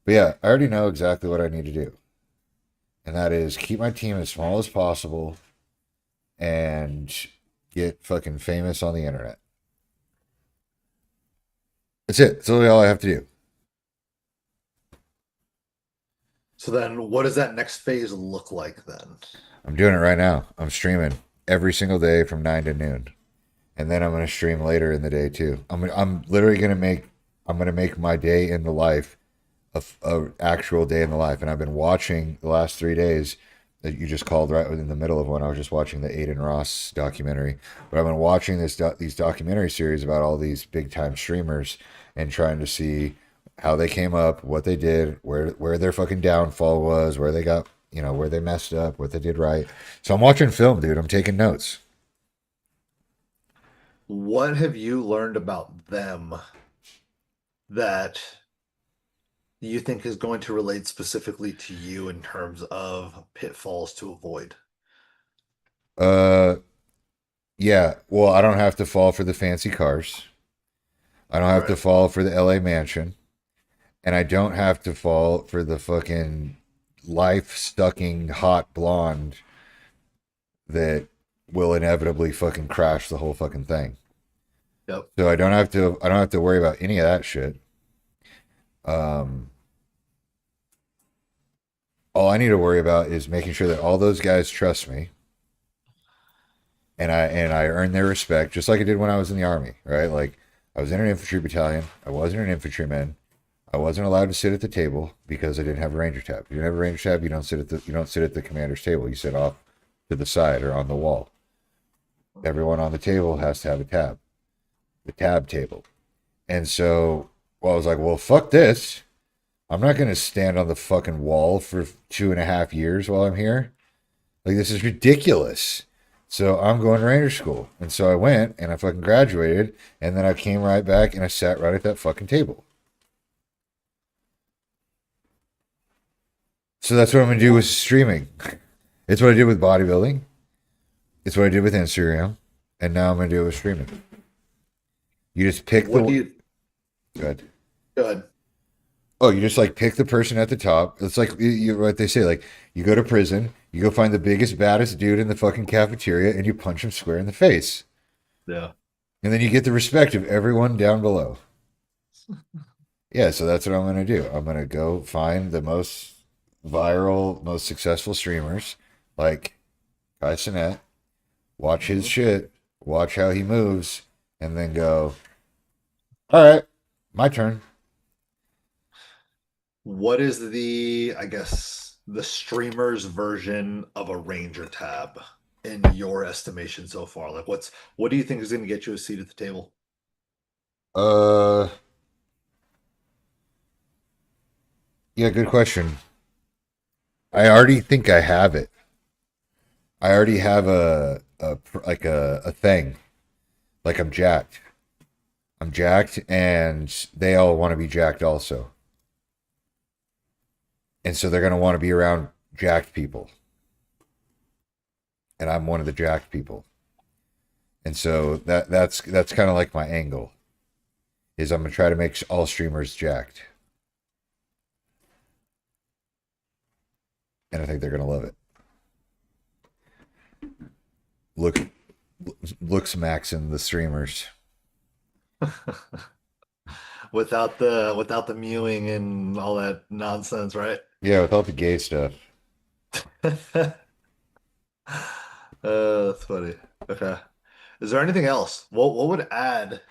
But yeah, I already know exactly what I need to do. And that is keep my team as small as possible and get fucking famous on the internet. That's it. That's literally all I have to do. So then what does that next phase look like then? I'm doing it right now. I'm streaming every single day from 9 to noon. And then I'm going to stream later in the day too. I'm literally going to make my day in the life a actual day in the life. And I've been watching the last 3 days that you just called right in the middle of one. I was just watching the Aiden Ross documentary, but I've been watching these documentary series about all these big time streamers and trying to see how they came up, what they did, where their fucking downfall was, where they got, where they messed up, what they did right. So I'm watching film, dude. I'm taking notes. What have you learned about them that you think is going to relate specifically to you in terms of pitfalls to avoid? Yeah. Well, I don't have to fall for the fancy cars. I don't have to fall for the LA mansion. And I don't have to fall for the fucking life-sucking hot blonde that will inevitably fucking crash the whole fucking thing. Yep. So I don't have to worry about any of that shit. All I need to worry about is making sure that all those guys trust me. And I earn their respect, just like I did when I was in the army, right? Like, I was in an infantry battalion. I wasn't an infantryman. I wasn't allowed to sit at the table because I didn't have a ranger tab. If you don't have a ranger tab, you don't sit at the commander's table. You sit off to the side or on the wall. Everyone on the table has to have a tab, the tab table. And so, I was like, well, fuck this. I'm not going to stand on the fucking wall for 2.5 years while I'm here. Like, this is ridiculous. So I'm going to ranger school. And so I went and I fucking graduated. And then I came right back and I sat right at that fucking table. So that's what I'm going to do with streaming. It's what I did with bodybuilding. It's what I did with Instagram. And now I'm going to do it with streaming. You just pick Good. Good. Oh, you just like pick the person at the top. It's like what they say. Like, you go to prison, you go find the biggest, baddest dude in the fucking cafeteria, and you punch him square in the face. Yeah. And then you get the respect of everyone down below. Yeah, so that's what I'm going to do. I'm going to go find the most viral, most successful streamers, like Kai Cenat, watch his shit, watch how he moves, and then go, all right, my turn. What is the streamer's version of a ranger tab in your estimation so far? Like, what do you think is going to get you a seat at the table? Yeah, good question. I already think I have it. I already have a thing. Like, I'm jacked. I'm jacked, and they all want to be jacked also. And so they're going to want to be around jacked people. And I'm one of the jacked people. And so that's kind of like my angle. Is I'm going to try to make all streamers jacked. And I think they're going to love it. Looks maxing the streamers. without the mewing and all that nonsense, right? Yeah, without the gay stuff. That's funny. Okay. Is there anything else? What would add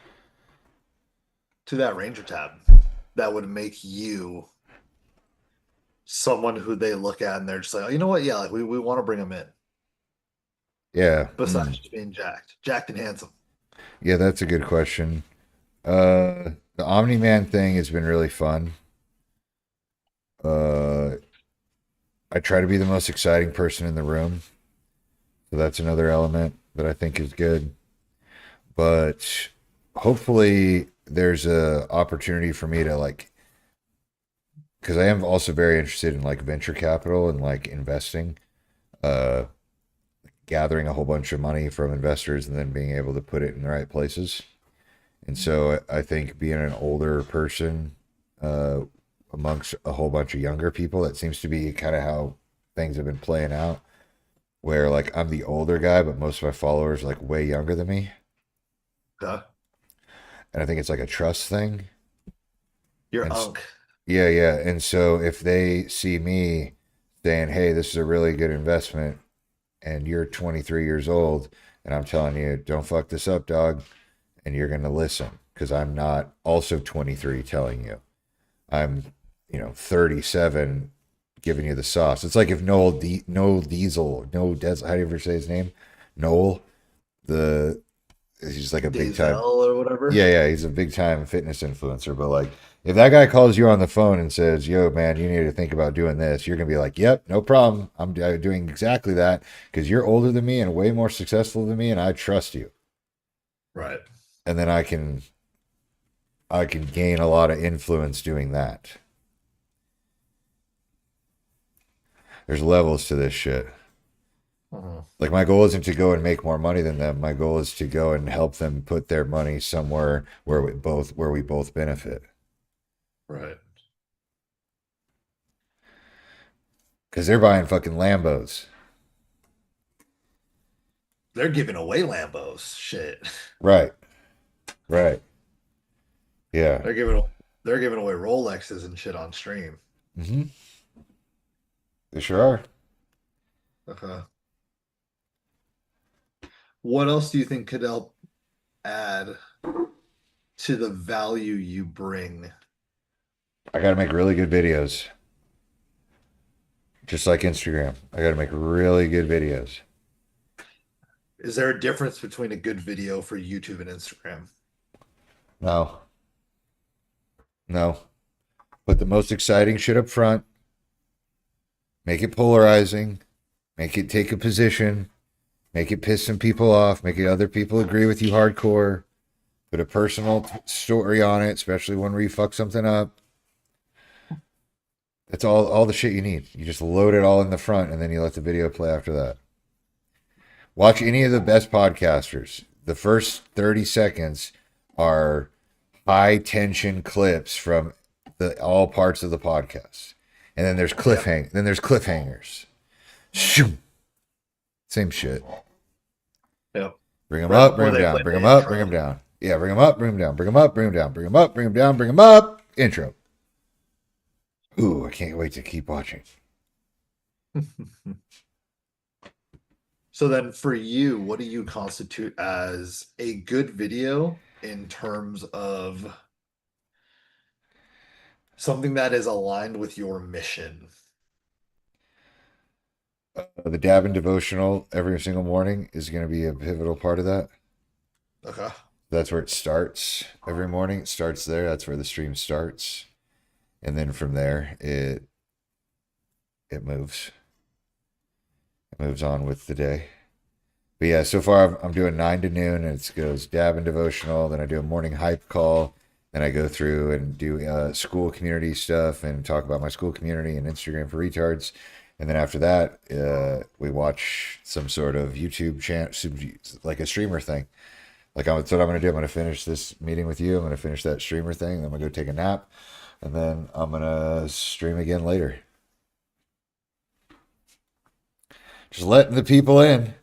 to that Ranger tab that would make you someone who they look at and they're just like, oh, you know what? Yeah, like we want to bring them in. Yeah. Besides just being jacked and handsome. Yeah, that's a good question. The Omni-Man thing has been really fun. I try to be the most exciting person in the room. So that's another element that I think is good. But hopefully there's a opportunity for me to because I am also very interested in venture capital and investing, gathering a whole bunch of money from investors and then being able to put it in the right places. And so I think being an older person amongst a whole bunch of younger people, that seems to be kind of how things have been playing out, where I'm the older guy, but most of my followers are way younger than me. Okay. And I think it's a trust thing. You're unk. Yeah, yeah. And so if they see me saying, hey, this is a really good investment, and you're 23 years old, and I'm telling you, don't fuck this up, dog, and you're going to listen, because I'm not also 23 telling you. I'm, 37 giving you the sauce. It's like if Noel Diesel, how do you ever say his name? Noel, he's like a big time, or whatever. yeah, he's a big time fitness influencer. But like, if that guy calls you on the phone and says, "Yo, man, you need to think about doing this," you're gonna be like, "Yep, no problem. I'm doing exactly that because you're older than me and way more successful than me, and I trust you." Right. And then I can gain a lot of influence doing that. There's levels to this shit. Like, my goal isn't to go and make more money than them. My goal is to go and help them put their money somewhere where we both benefit. Right. Because they're buying fucking Lambos. They're giving away Lambos. Shit. Right. Yeah. They're giving away Rolexes and shit on stream. Mm-hmm. They sure are. Okay. What else do you think could help add to the value you bring? I got to make really good videos. Just like Instagram. I got to make really good videos. Is there a difference between a good video for YouTube and Instagram? No. Put the most exciting shit up front. Make it polarizing. Make it take a position. Make it piss some people off. Make it other people agree with you hardcore. Put a personal story on it, especially when you fuck something up. That's all the shit you need. You just load it all in the front and then you let the video play after that. Watch any of the best podcasters. The first 30 seconds are high tension clips from all parts of the podcast. And then there's cliffhangers. Shoo. Same shit. Yep. Bring them up, bring them down. Bring them up, bring them down. Yeah, bring them up, bring them down. Bring them up, bring them down. Bring them up, bring them down. Bring them up. Intro. Ooh, I can't wait to keep watching. So then for you, what do you constitute as a good video in terms of something that is aligned with your mission? The dab and devotional every single morning is going to be a pivotal part of that. Okay. That's where it starts every morning. It starts there. That's where the stream starts. And then from there, it moves. It moves on with the day. But yeah, so far I'm doing 9 to noon, and it goes dab and devotional. Then I do a morning hype call. Then I go through and do school community stuff and talk about my school community and Instagram for retards. And then after that, we watch some sort of YouTube channel, like a streamer thing. Like, that's what I'm going to do. I'm going to finish this meeting with you. I'm going to finish that streamer thing. Then I'm going to go take a nap. And then I'm going to stream again later. Just letting the people in.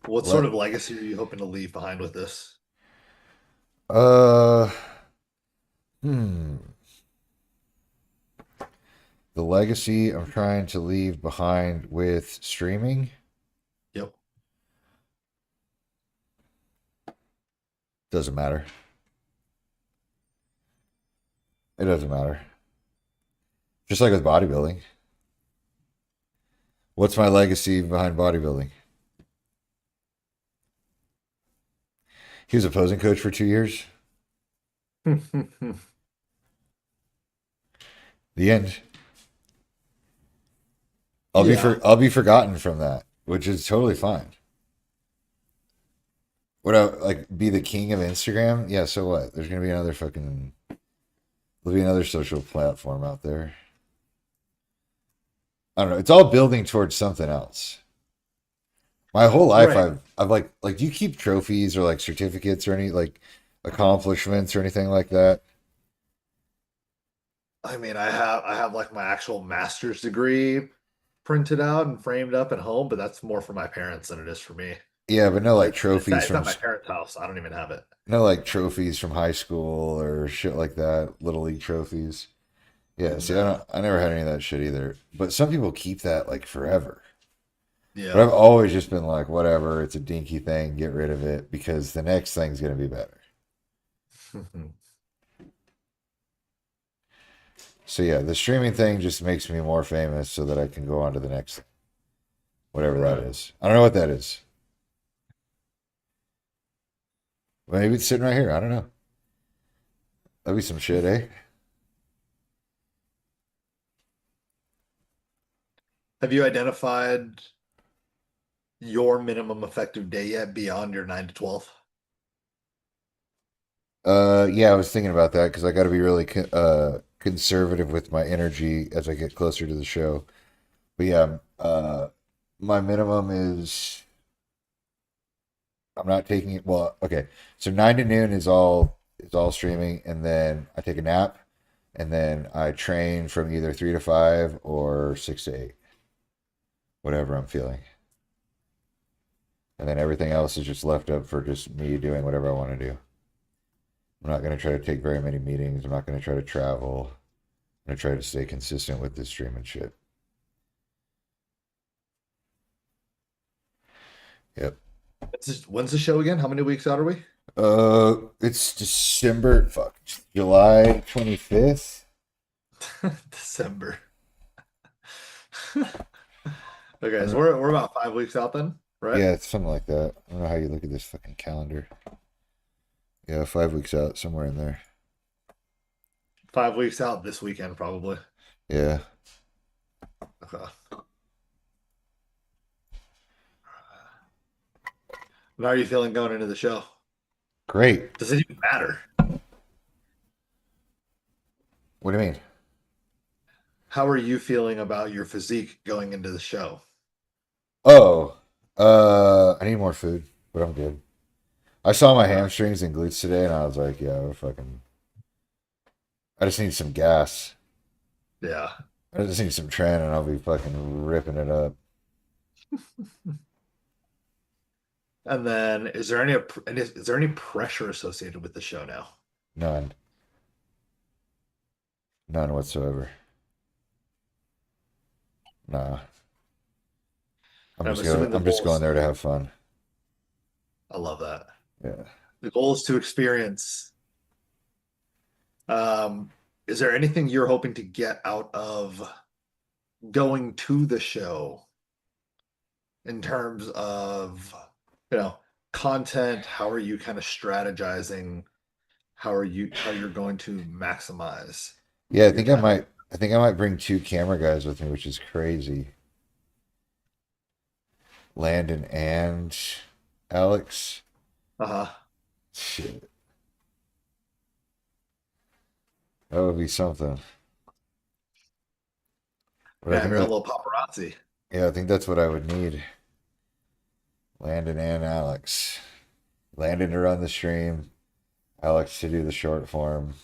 What sort of legacy are you hoping to leave behind with this? The legacy I'm trying to leave behind with streaming. Yep. Doesn't matter. It doesn't matter. Just like with bodybuilding. What's my legacy behind bodybuilding? He was a posing coach for 2 years. The end. I'll be forgotten from that, which is totally fine. Would I be the king of Instagram? Yeah, so what? There's gonna be there'll be another social platform out there. I don't know. It's all building towards something else. My whole life, right. I've do you keep trophies or like certificates or any like accomplishments or anything like that? I mean, I have like my actual master's degree printed out and framed up at home, but that's more for my parents than it is for me. Yeah, but no like trophies it's from at my parents' house. I don't even have it. No like trophies from high school or shit like that, little league trophies. Yeah, see, I never had any of that shit either. But some people keep that like forever. Yeah. But I've always just been like, whatever, it's a dinky thing, get rid of it because the next thing's gonna be better. So yeah, the streaming thing just makes me more famous so that I can go on to the next thing. Whatever that is. I don't know what that is. Maybe it's sitting right here. I don't know. That'd be some shit, eh? Have you identified your minimum effective day yet beyond your 9 to 12? Yeah, I was thinking about that because I got to be really conservative with my energy as I get closer to the show. But yeah, my minimum is I'm not taking it. Well, okay, so 9 to noon is all streaming, and then I take a nap, and then I train from either 3 to 5 or 6 to 8, whatever I'm feeling. And then everything else is just left up for just me doing whatever I want to do. I'm not going to try to take very many meetings. I'm not going to try to travel. I'm going to try to stay consistent with this stream and shit. Yep. When's the show again? How many weeks out are we? It's July 25th. December. Okay, so we're about 5 weeks out then, right? Yeah, it's something like that. I don't know how you look at this fucking calendar. Yeah, 5 weeks out, somewhere in there. 5 weeks out this weekend, probably. Yeah. Okay. How are you feeling going into the show? Great. Does it even matter? What do you mean? How are you feeling about your physique going into the show? Oh, I need more food, but I'm good. I saw my hamstrings and glutes today, and I was like, yeah, we're fucking. I just need some gas. Yeah. I just need some tren, and I'll be fucking ripping it up. And then, is there any pressure associated with the show now? None. None whatsoever. Nah. I'm just going there to have fun. I love that. Yeah. The goal is to experience. Is there anything you're hoping to get out of going to the show in terms of, content? How are you kind of strategizing? How you're going to maximize? Yeah, I think I might bring 2 camera guys with me, which is crazy. Landon and Alex. Uh-huh. Shit. That would be something. But Yeah, a little paparazzi. Yeah, I think that's what I would need. Landon and Alex. Landon to run the stream. Alex to do the short form.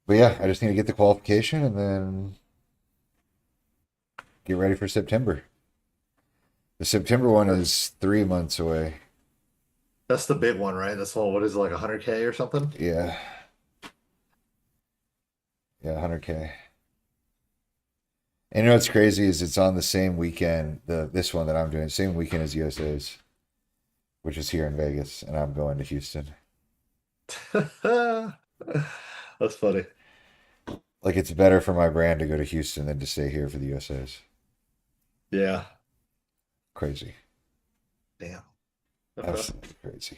But yeah, I just need to get the qualification and then get ready for September. The September one is 3 months away. That's the big one, right? That's what is it, like 100K or something? Yeah. Yeah, 100K. And you know what's crazy is it's on the same weekend, this one that I'm doing, same weekend as USA's, which is here in Vegas, and I'm going to Houston. That's funny. Like, it's better for my brand to go to Houston than to stay here for the USA's. Yeah. Crazy. Damn. Absolutely crazy.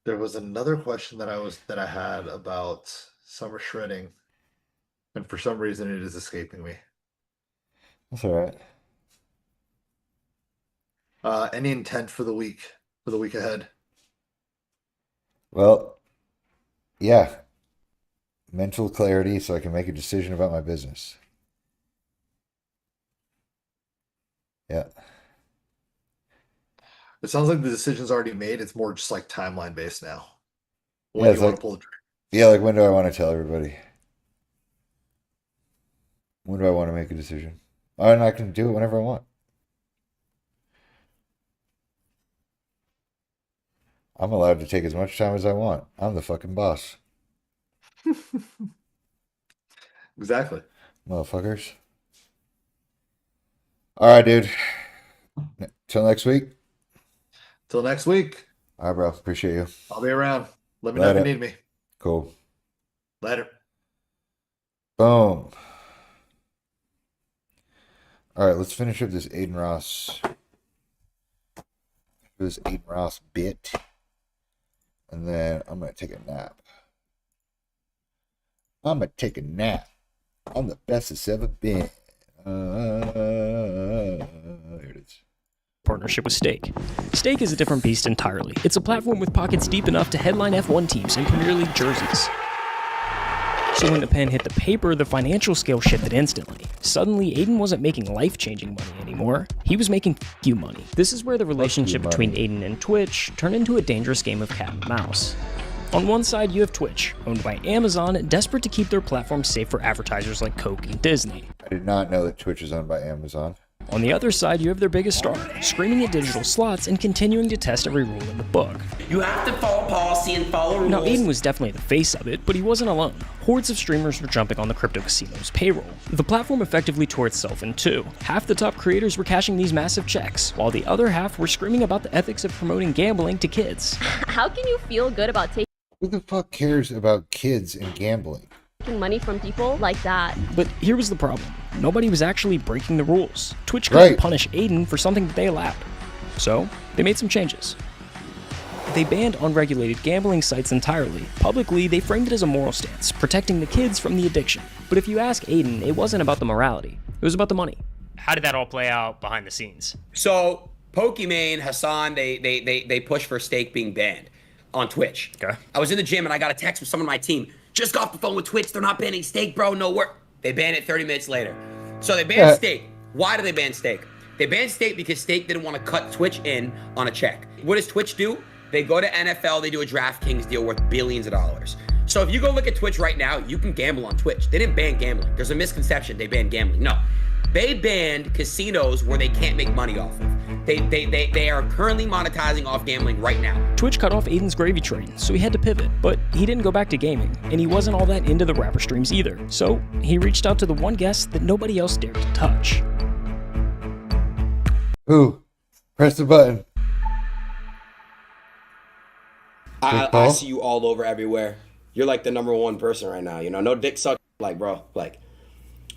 There was another question that I had about summer shredding, and for some reason it is escaping me. That's all right. Any intent for the week ahead? Well, yeah. Mental clarity so I can make a decision about my business. Yeah. It sounds like the decision's already made. It's more just like timeline based now. Yeah, When it's you want like, to pull the trigger. yeah, like when do I want to tell everybody? When do I want to make a decision? Oh, and I can do it whenever I want. I'm allowed to take as much time as I want. I'm the fucking boss. Exactly. Motherfuckers. All right, dude. Till next week. Till next week. All right, bro. Appreciate you. I'll be around. Let me know if you need me. Cool. Later. Boom. All right, let's finish up this Aiden Ross. This Aiden Ross bit, and then I'm gonna take a nap. I'm gonna take a nap. I'm the best it's ever been. Here it is. Partnership with Stake. Stake is a different beast entirely. It's a platform with pockets deep enough to headline F1 teams and Premier League jerseys. So when the pen hit the paper, the financial scale shifted instantly. Suddenly, Aiden wasn't making life-changing money anymore. He was making you money. This is where the relationship between Aiden and Twitch turned into a dangerous game of cat and mouse. On one side, you have Twitch, owned by Amazon, desperate to keep their platform safe for advertisers like Coke and Disney. I did not know that Twitch is owned by Amazon. On the other side, you have their biggest star, screaming at digital slots and continuing to test every rule in the book. You have to follow policy and follow rules. Now, Aiden was definitely the face of it, but he wasn't alone. Hordes of streamers were jumping on the crypto casino's payroll. The platform effectively tore itself in two. Half the top creators were cashing these massive checks, while the other half were screaming about the ethics of promoting gambling to kids. How can you feel good about taking Who the fuck cares about kids and gambling? money from people like that? But here was the problem. Nobody was actually breaking the rules. Twitch couldn't punish Aiden for something that they allowed. So, they made some changes. They banned unregulated gambling sites entirely. Publicly, they framed it as a moral stance, protecting the kids from the addiction. But if you ask Aiden, it wasn't about the morality. It was about the money. How did that all play out behind the scenes? So, Pokimane, Hassan, they pushed for Stake being banned on Twitch. Okay. I was in the gym and I got a text from someone on my team. Just got off the phone with Twitch. They're not banning Stake, bro. No work. They banned it 30 minutes later. So they banned Stake. Why do they ban Stake? They banned Stake because Stake didn't want to cut Twitch in on a check. What does Twitch do? They go to NFL, they do a DraftKings deal worth billions of dollars. So if you go look at Twitch right now, you can gamble on Twitch. They didn't ban gambling. There's a misconception they banned gambling. No. They banned casinos where they can't make money off of. They are currently monetizing off gambling right now. Twitch cut off Aiden's gravy train, so he had to pivot. But he didn't go back to gaming, and he wasn't all that into the rapper streams either. So he reached out to the one guest that nobody else dared to touch. Who? Press the button. I see you all over everywhere. You're like the #1 person right now. You know, no dick suck. Like, bro, like.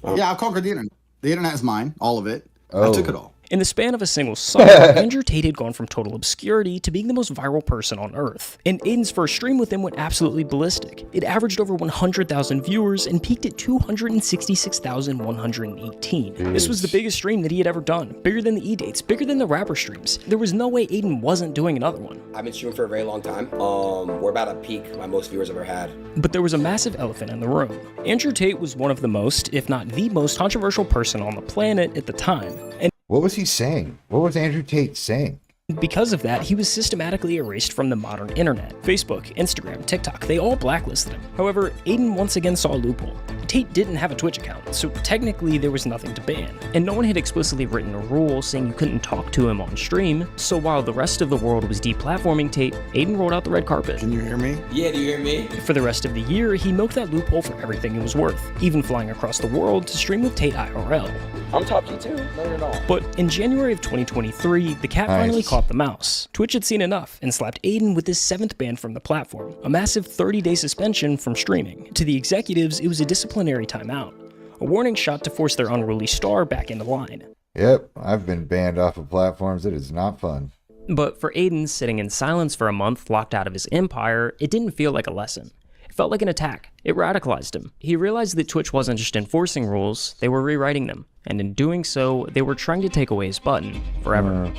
Yeah, I've conquered the internet. The internet is mine, all of it. I took it all. In the span of a single summer, Andrew Tate had gone from total obscurity to being the most viral person on Earth. And Aiden's first stream with him went absolutely ballistic. It averaged over 100,000 viewers and peaked at 266,118. This was the biggest stream that he had ever done. Bigger than the E-Dates, bigger than the rapper streams. There was no way Aiden wasn't doing another one. I've been streaming for a very long time. We're about to peak my most viewers ever had. But there was a massive elephant in the room. Andrew Tate was one of the most, if not the most, controversial person on the planet at the time. And what was he saying? What was Andrew Tate saying? Because of that, he was systematically erased from the modern internet. Facebook, Instagram, TikTok, they all blacklisted him. However, Aiden once again saw a loophole. Tate didn't have a Twitch account, so technically there was nothing to ban. And no one had explicitly written a rule saying you couldn't talk to him on stream, so while the rest of the world was deplatforming Tate, Aiden rolled out the red carpet. Can you hear me? Yeah, do you hear me? For the rest of the year, he milked that loophole for everything it was worth, even flying across the world to stream with Tate IRL. I'm top G too. No, you're not. But in January of 2023, the cat finally caught the mouse. Twitch had seen enough and slapped Aiden with his 7th ban from the platform, a massive 30-day suspension from streaming. To the executives, it was a disciplinary timeout, a warning shot to force their unruly star back into line. Yep, I've been banned off of platforms. It is not fun. But for Aiden, sitting in silence for a month, locked out of his empire, it didn't feel like a lesson. It felt like an attack. It radicalized him. He realized that Twitch wasn't just enforcing rules, they were rewriting them. And in doing so, they were trying to take away his button forever.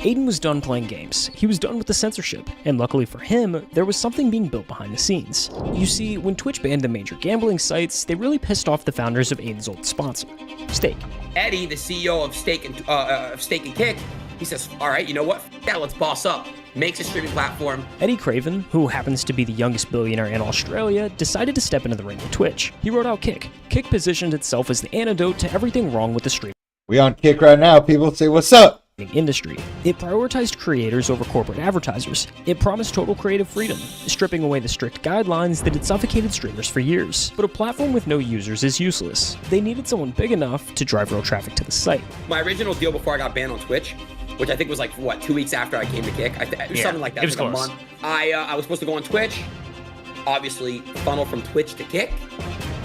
Aiden was done playing games. He was done with the censorship, and luckily for him, there was something being built behind the scenes. You see, when Twitch banned the major gambling sites, they really pissed off the founders of Aiden's old sponsor, Stake. Eddie, the CEO of Stake and Kick, he says, all right, you know what? Yeah, let's boss up. Makes a streaming platform. Eddie Craven, who happens to be the youngest billionaire in Australia, decided to step into the ring with Twitch. He wrote out Kick. Kick positioned itself as the antidote to everything wrong with the streaming. We on Kick right now, people. Say what's up. Industry. It prioritized creators over corporate advertisers. It promised total creative freedom, stripping away the strict guidelines that had suffocated streamers for years. But a platform with no users is useless. They needed someone big enough to drive real traffic to the site. My original deal before I got banned on Twitch, which I think was like, what, 2 weeks after I came to Kick? It was something like that. It was like close. A month. I was supposed to go on Twitch, obviously funnel from Twitch to Kick.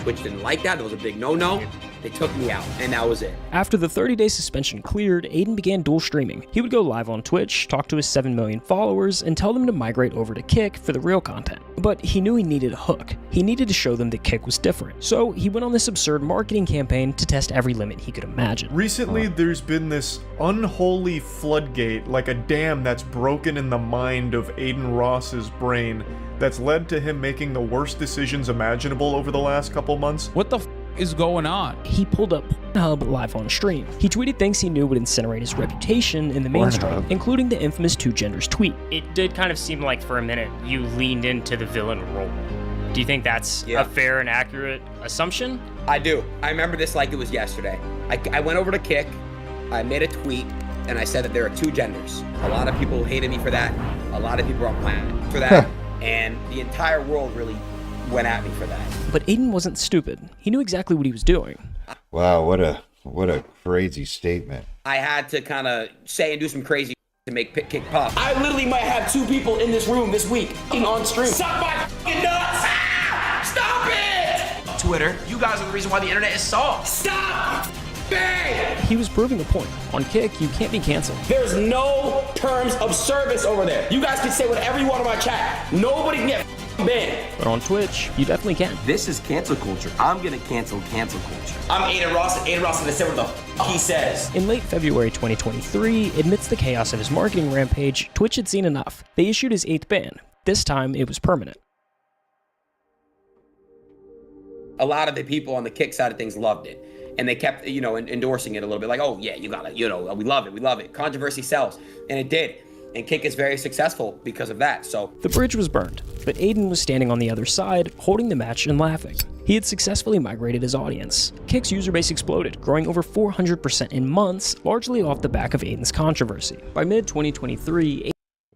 Twitch didn't like that. It was a big no-no. They took me out, and that was it. After the 30-day suspension cleared, Aiden began dual streaming. He would go live on Twitch, talk to his 7 million followers, and tell them to migrate over to Kick for the real content. But he knew he needed a hook. He needed to show them that Kick was different. So he went on this absurd marketing campaign to test every limit he could imagine. Recently, there's been this unholy floodgate, like a dam that's broken in the mind of Aiden Ross's brain, that's led to him making the worst decisions imaginable over the last couple months. What the is going on? He pulled up Pornhub live on stream. He tweeted things he knew would incinerate his reputation in the mainstream, including the infamous two genders tweet. It did kind of seem like for a minute you leaned into the villain role. Do you think that's a fair and accurate assumption? I do. I remember this like it was yesterday. I went over to Kick, I made a tweet, and I said that there are two genders. A lot of people hated me for that. A lot of people are on planet for that. And the entire world really went at me for that. But Aiden wasn't stupid. He knew exactly what he was doing. Wow, what a crazy statement. I had to kind of say and do some crazy to make Kick pop. I literally might have 2 people in this room this week on stream. Suck my f***ing nuts! Ah! Stop it! Twitter, you guys are the reason why the internet is soft. Stop! Bang! He was proving a point. On Kick, you can't be canceled. There's no terms of service over there. You guys can say whatever you want on my chat. Nobody can get banned. But on Twitch, you definitely can. This is cancel culture. I'm gonna cancel culture. I'm Aiden Ross, and Aiden Ross is gonna say what the f he says. In late February 2023, amidst the chaos of his marketing rampage, Twitch had seen enough. They issued his 8th ban. This time, it was permanent. A lot of the people on the Kick side of things loved it. And they kept, endorsing it a little bit. Like, oh, yeah, you got it. We love it. Controversy sells. And it did. And Kick is very successful because of that, so. The bridge was burned, but Aiden was standing on the other side, holding the match and laughing. He had successfully migrated his audience. Kick's user base exploded, growing over 400% in months, largely off the back of Aiden's controversy. By mid-2023,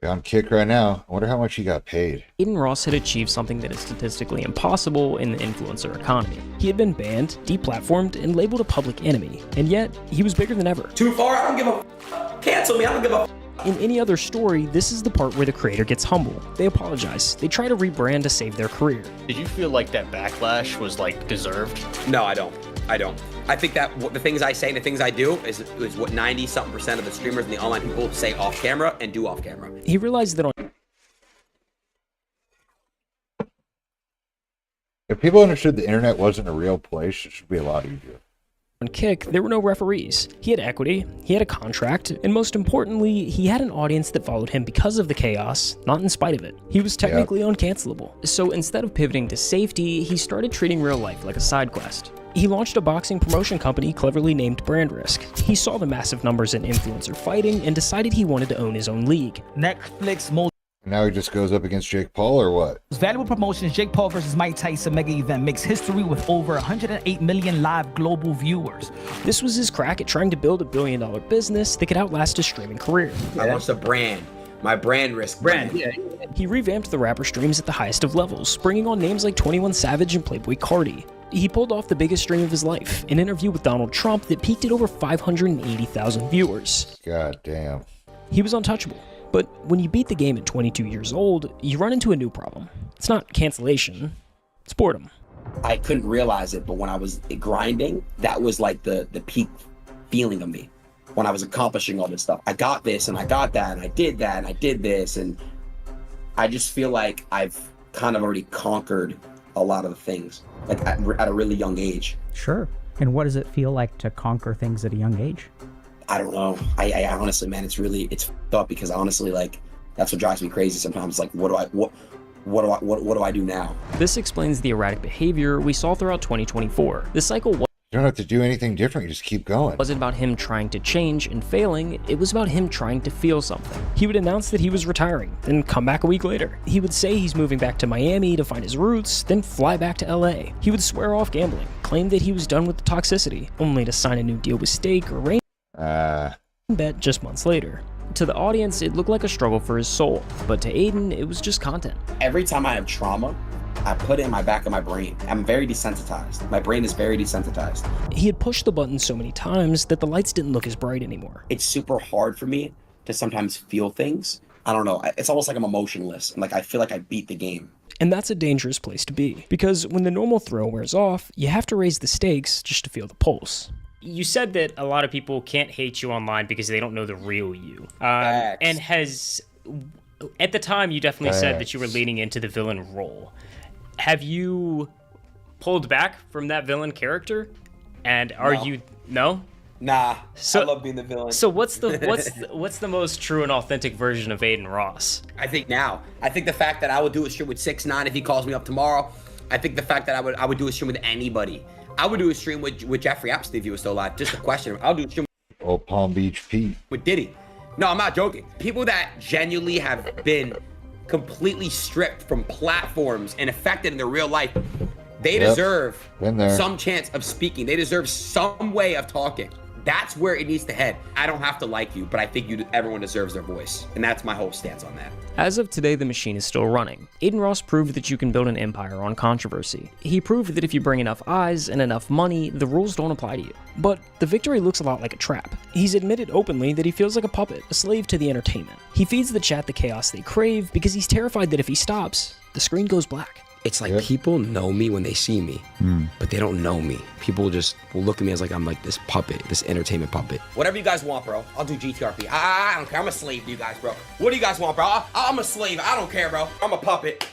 on Kick right now. I wonder how much he got paid. Aiden Ross had achieved something that is statistically impossible in the influencer economy. He had been banned, deplatformed, and labeled a public enemy, and yet he was bigger than ever. Too far? I don't give a f. Cancel me, I don't give a f. In any other story, this is the part where the creator gets humble. They apologize. They try to rebrand to save their career. Did you feel like that backlash was deserved? No, I don't. I think that the things I say and the things I do is what 90-something% of the streamers and the online people say off camera and do off camera. He realized that if people understood the internet wasn't a real place, it should be a lot easier. On Kick, there were no referees. He had equity, he had a contract, and most importantly, he had an audience that followed him because of the chaos, not in spite of it. He was technically uncancelable. So instead of pivoting to safety, he started treating real life like a side quest. He launched a boxing promotion company cleverly named Brand Risk. He saw the massive numbers in influencer fighting and decided he wanted to own his own league. Netflix most now he just goes up against Jake Paul or what? valuable promotions, Jake Paul versus Mike Tyson mega event, makes history with over 108 million live global viewers. This was his crack at trying to build a billion-dollar business that could outlast his streaming career. I launched a brand. My Brand Risk brand. Yeah. He revamped the rapper streams at the highest of levels, bringing on names like 21 Savage and Playboy Cardi. He pulled off the biggest stream of his life, an interview with Donald Trump that peaked at over 580,000 viewers. God damn. He was untouchable. But when you beat the game at 22 years old, you run into a new problem. It's not cancellation, it's boredom. I couldn't realize it, but when I was grinding, that was like the peak feeling of me. When I was accomplishing all this stuff. I got this and I got that and I did that and I did this, and I just feel like I've kind of already conquered a lot of the things, like at a really young age. Sure. And what does it feel like to conquer things at a young age? I don't know. I honestly, man, it's f***ed up because honestly, like, that's what drives me crazy sometimes. Like, what do I do now? This explains the erratic behavior we saw throughout 2024. The cycle You don't have to do anything different, you just keep going. wasn't about him trying to change and failing, it was about him trying to feel something. He would announce that he was retiring, then come back a week later. He would say he's moving back to Miami to find his roots, then fly back to LA. He would swear off gambling, claim that he was done with the toxicity, only to sign a new deal with Stake or Rain bet just months later. To the audience, it looked like a struggle for his soul, but to Aiden, it was just content. Every time I have trauma, I put it in my back of my brain. I'm very desensitized. My brain is very desensitized. He had pushed the button so many times that the lights didn't look as bright anymore. It's super hard for me to sometimes feel things. I don't know. It's almost like I'm emotionless. Like I feel like I beat the game. And that's a dangerous place to be, because when the normal thrill wears off, you have to raise the stakes just to feel the pulse. You said that a lot of people can't hate you online because they don't know the real you. And at the time, you definitely said that you were leaning into the villain role. Have you pulled back from that villain character? And are you no? Nah. So, I love being the villain. So what's the most true and authentic version of Aiden Ross? I think the fact that I would do a stream with 6ix9ine if he calls me up tomorrow. I think the fact that I would do a stream with anybody. I would do a stream with Jeffrey Epstein if he was still alive. Just a question. I'll do a stream with Palm Beach Pete. With Diddy. No, I'm not joking. People that genuinely have been completely stripped from platforms and affected in their real life, they deserve some chance of speaking. They deserve some way of talking. That's where it needs to head. I don't have to like you, but I think everyone deserves their voice. And that's my whole stance on that. As of today, the machine is still running. Aiden Ross proved that you can build an empire on controversy. He proved that if you bring enough eyes and enough money, the rules don't apply to you. But the victory looks a lot like a trap. He's admitted openly that he feels like a puppet, a slave to the entertainment. He feeds the chat the chaos they crave because he's terrified that if he stops, the screen goes black. It's like people know me when they see me, but they don't know me. People just will look at me as like I'm like this puppet, this entertainment puppet. Whatever you guys want, bro. I'll do GTRP. I don't care. I'm a slave to you guys, bro. What do you guys want, bro? I'm a slave. I don't care, bro. I'm a puppet.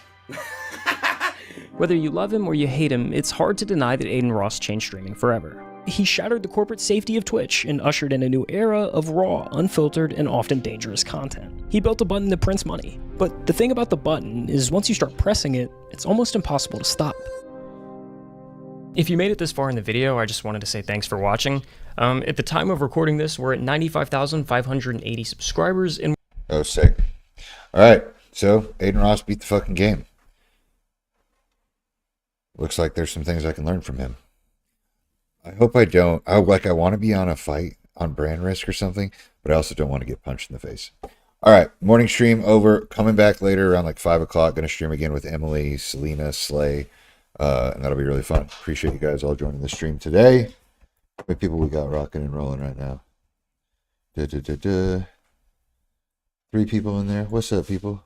Whether you love him or you hate him, it's hard to deny that Aiden Ross changed streaming forever. He shattered the corporate safety of Twitch and ushered in a new era of raw, unfiltered, and often dangerous content. He built a button that prints money. But the thing about the button is once you start pressing it, it's almost impossible to stop. If you made it this far in the video, I just wanted to say thanks for watching. At the time of recording this, we're at 95,580 subscribers and... Oh, sick. Alright, so Aiden Ross beat the fucking game. Looks like there's some things I can learn from him. I hope I don't. I want to be on a fight on brand risk or something, but I also don't want to get punched in the face. All right, morning stream over. Coming back later around like 5 o'clock. Going to stream again with Emily, Selena, Slay, and that'll be really fun. Appreciate you guys all joining the stream today. How many people we got rocking and rolling right now? 3 people in there. What's up, people?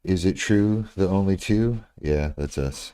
Is it true? The only 2? Yeah, that's us.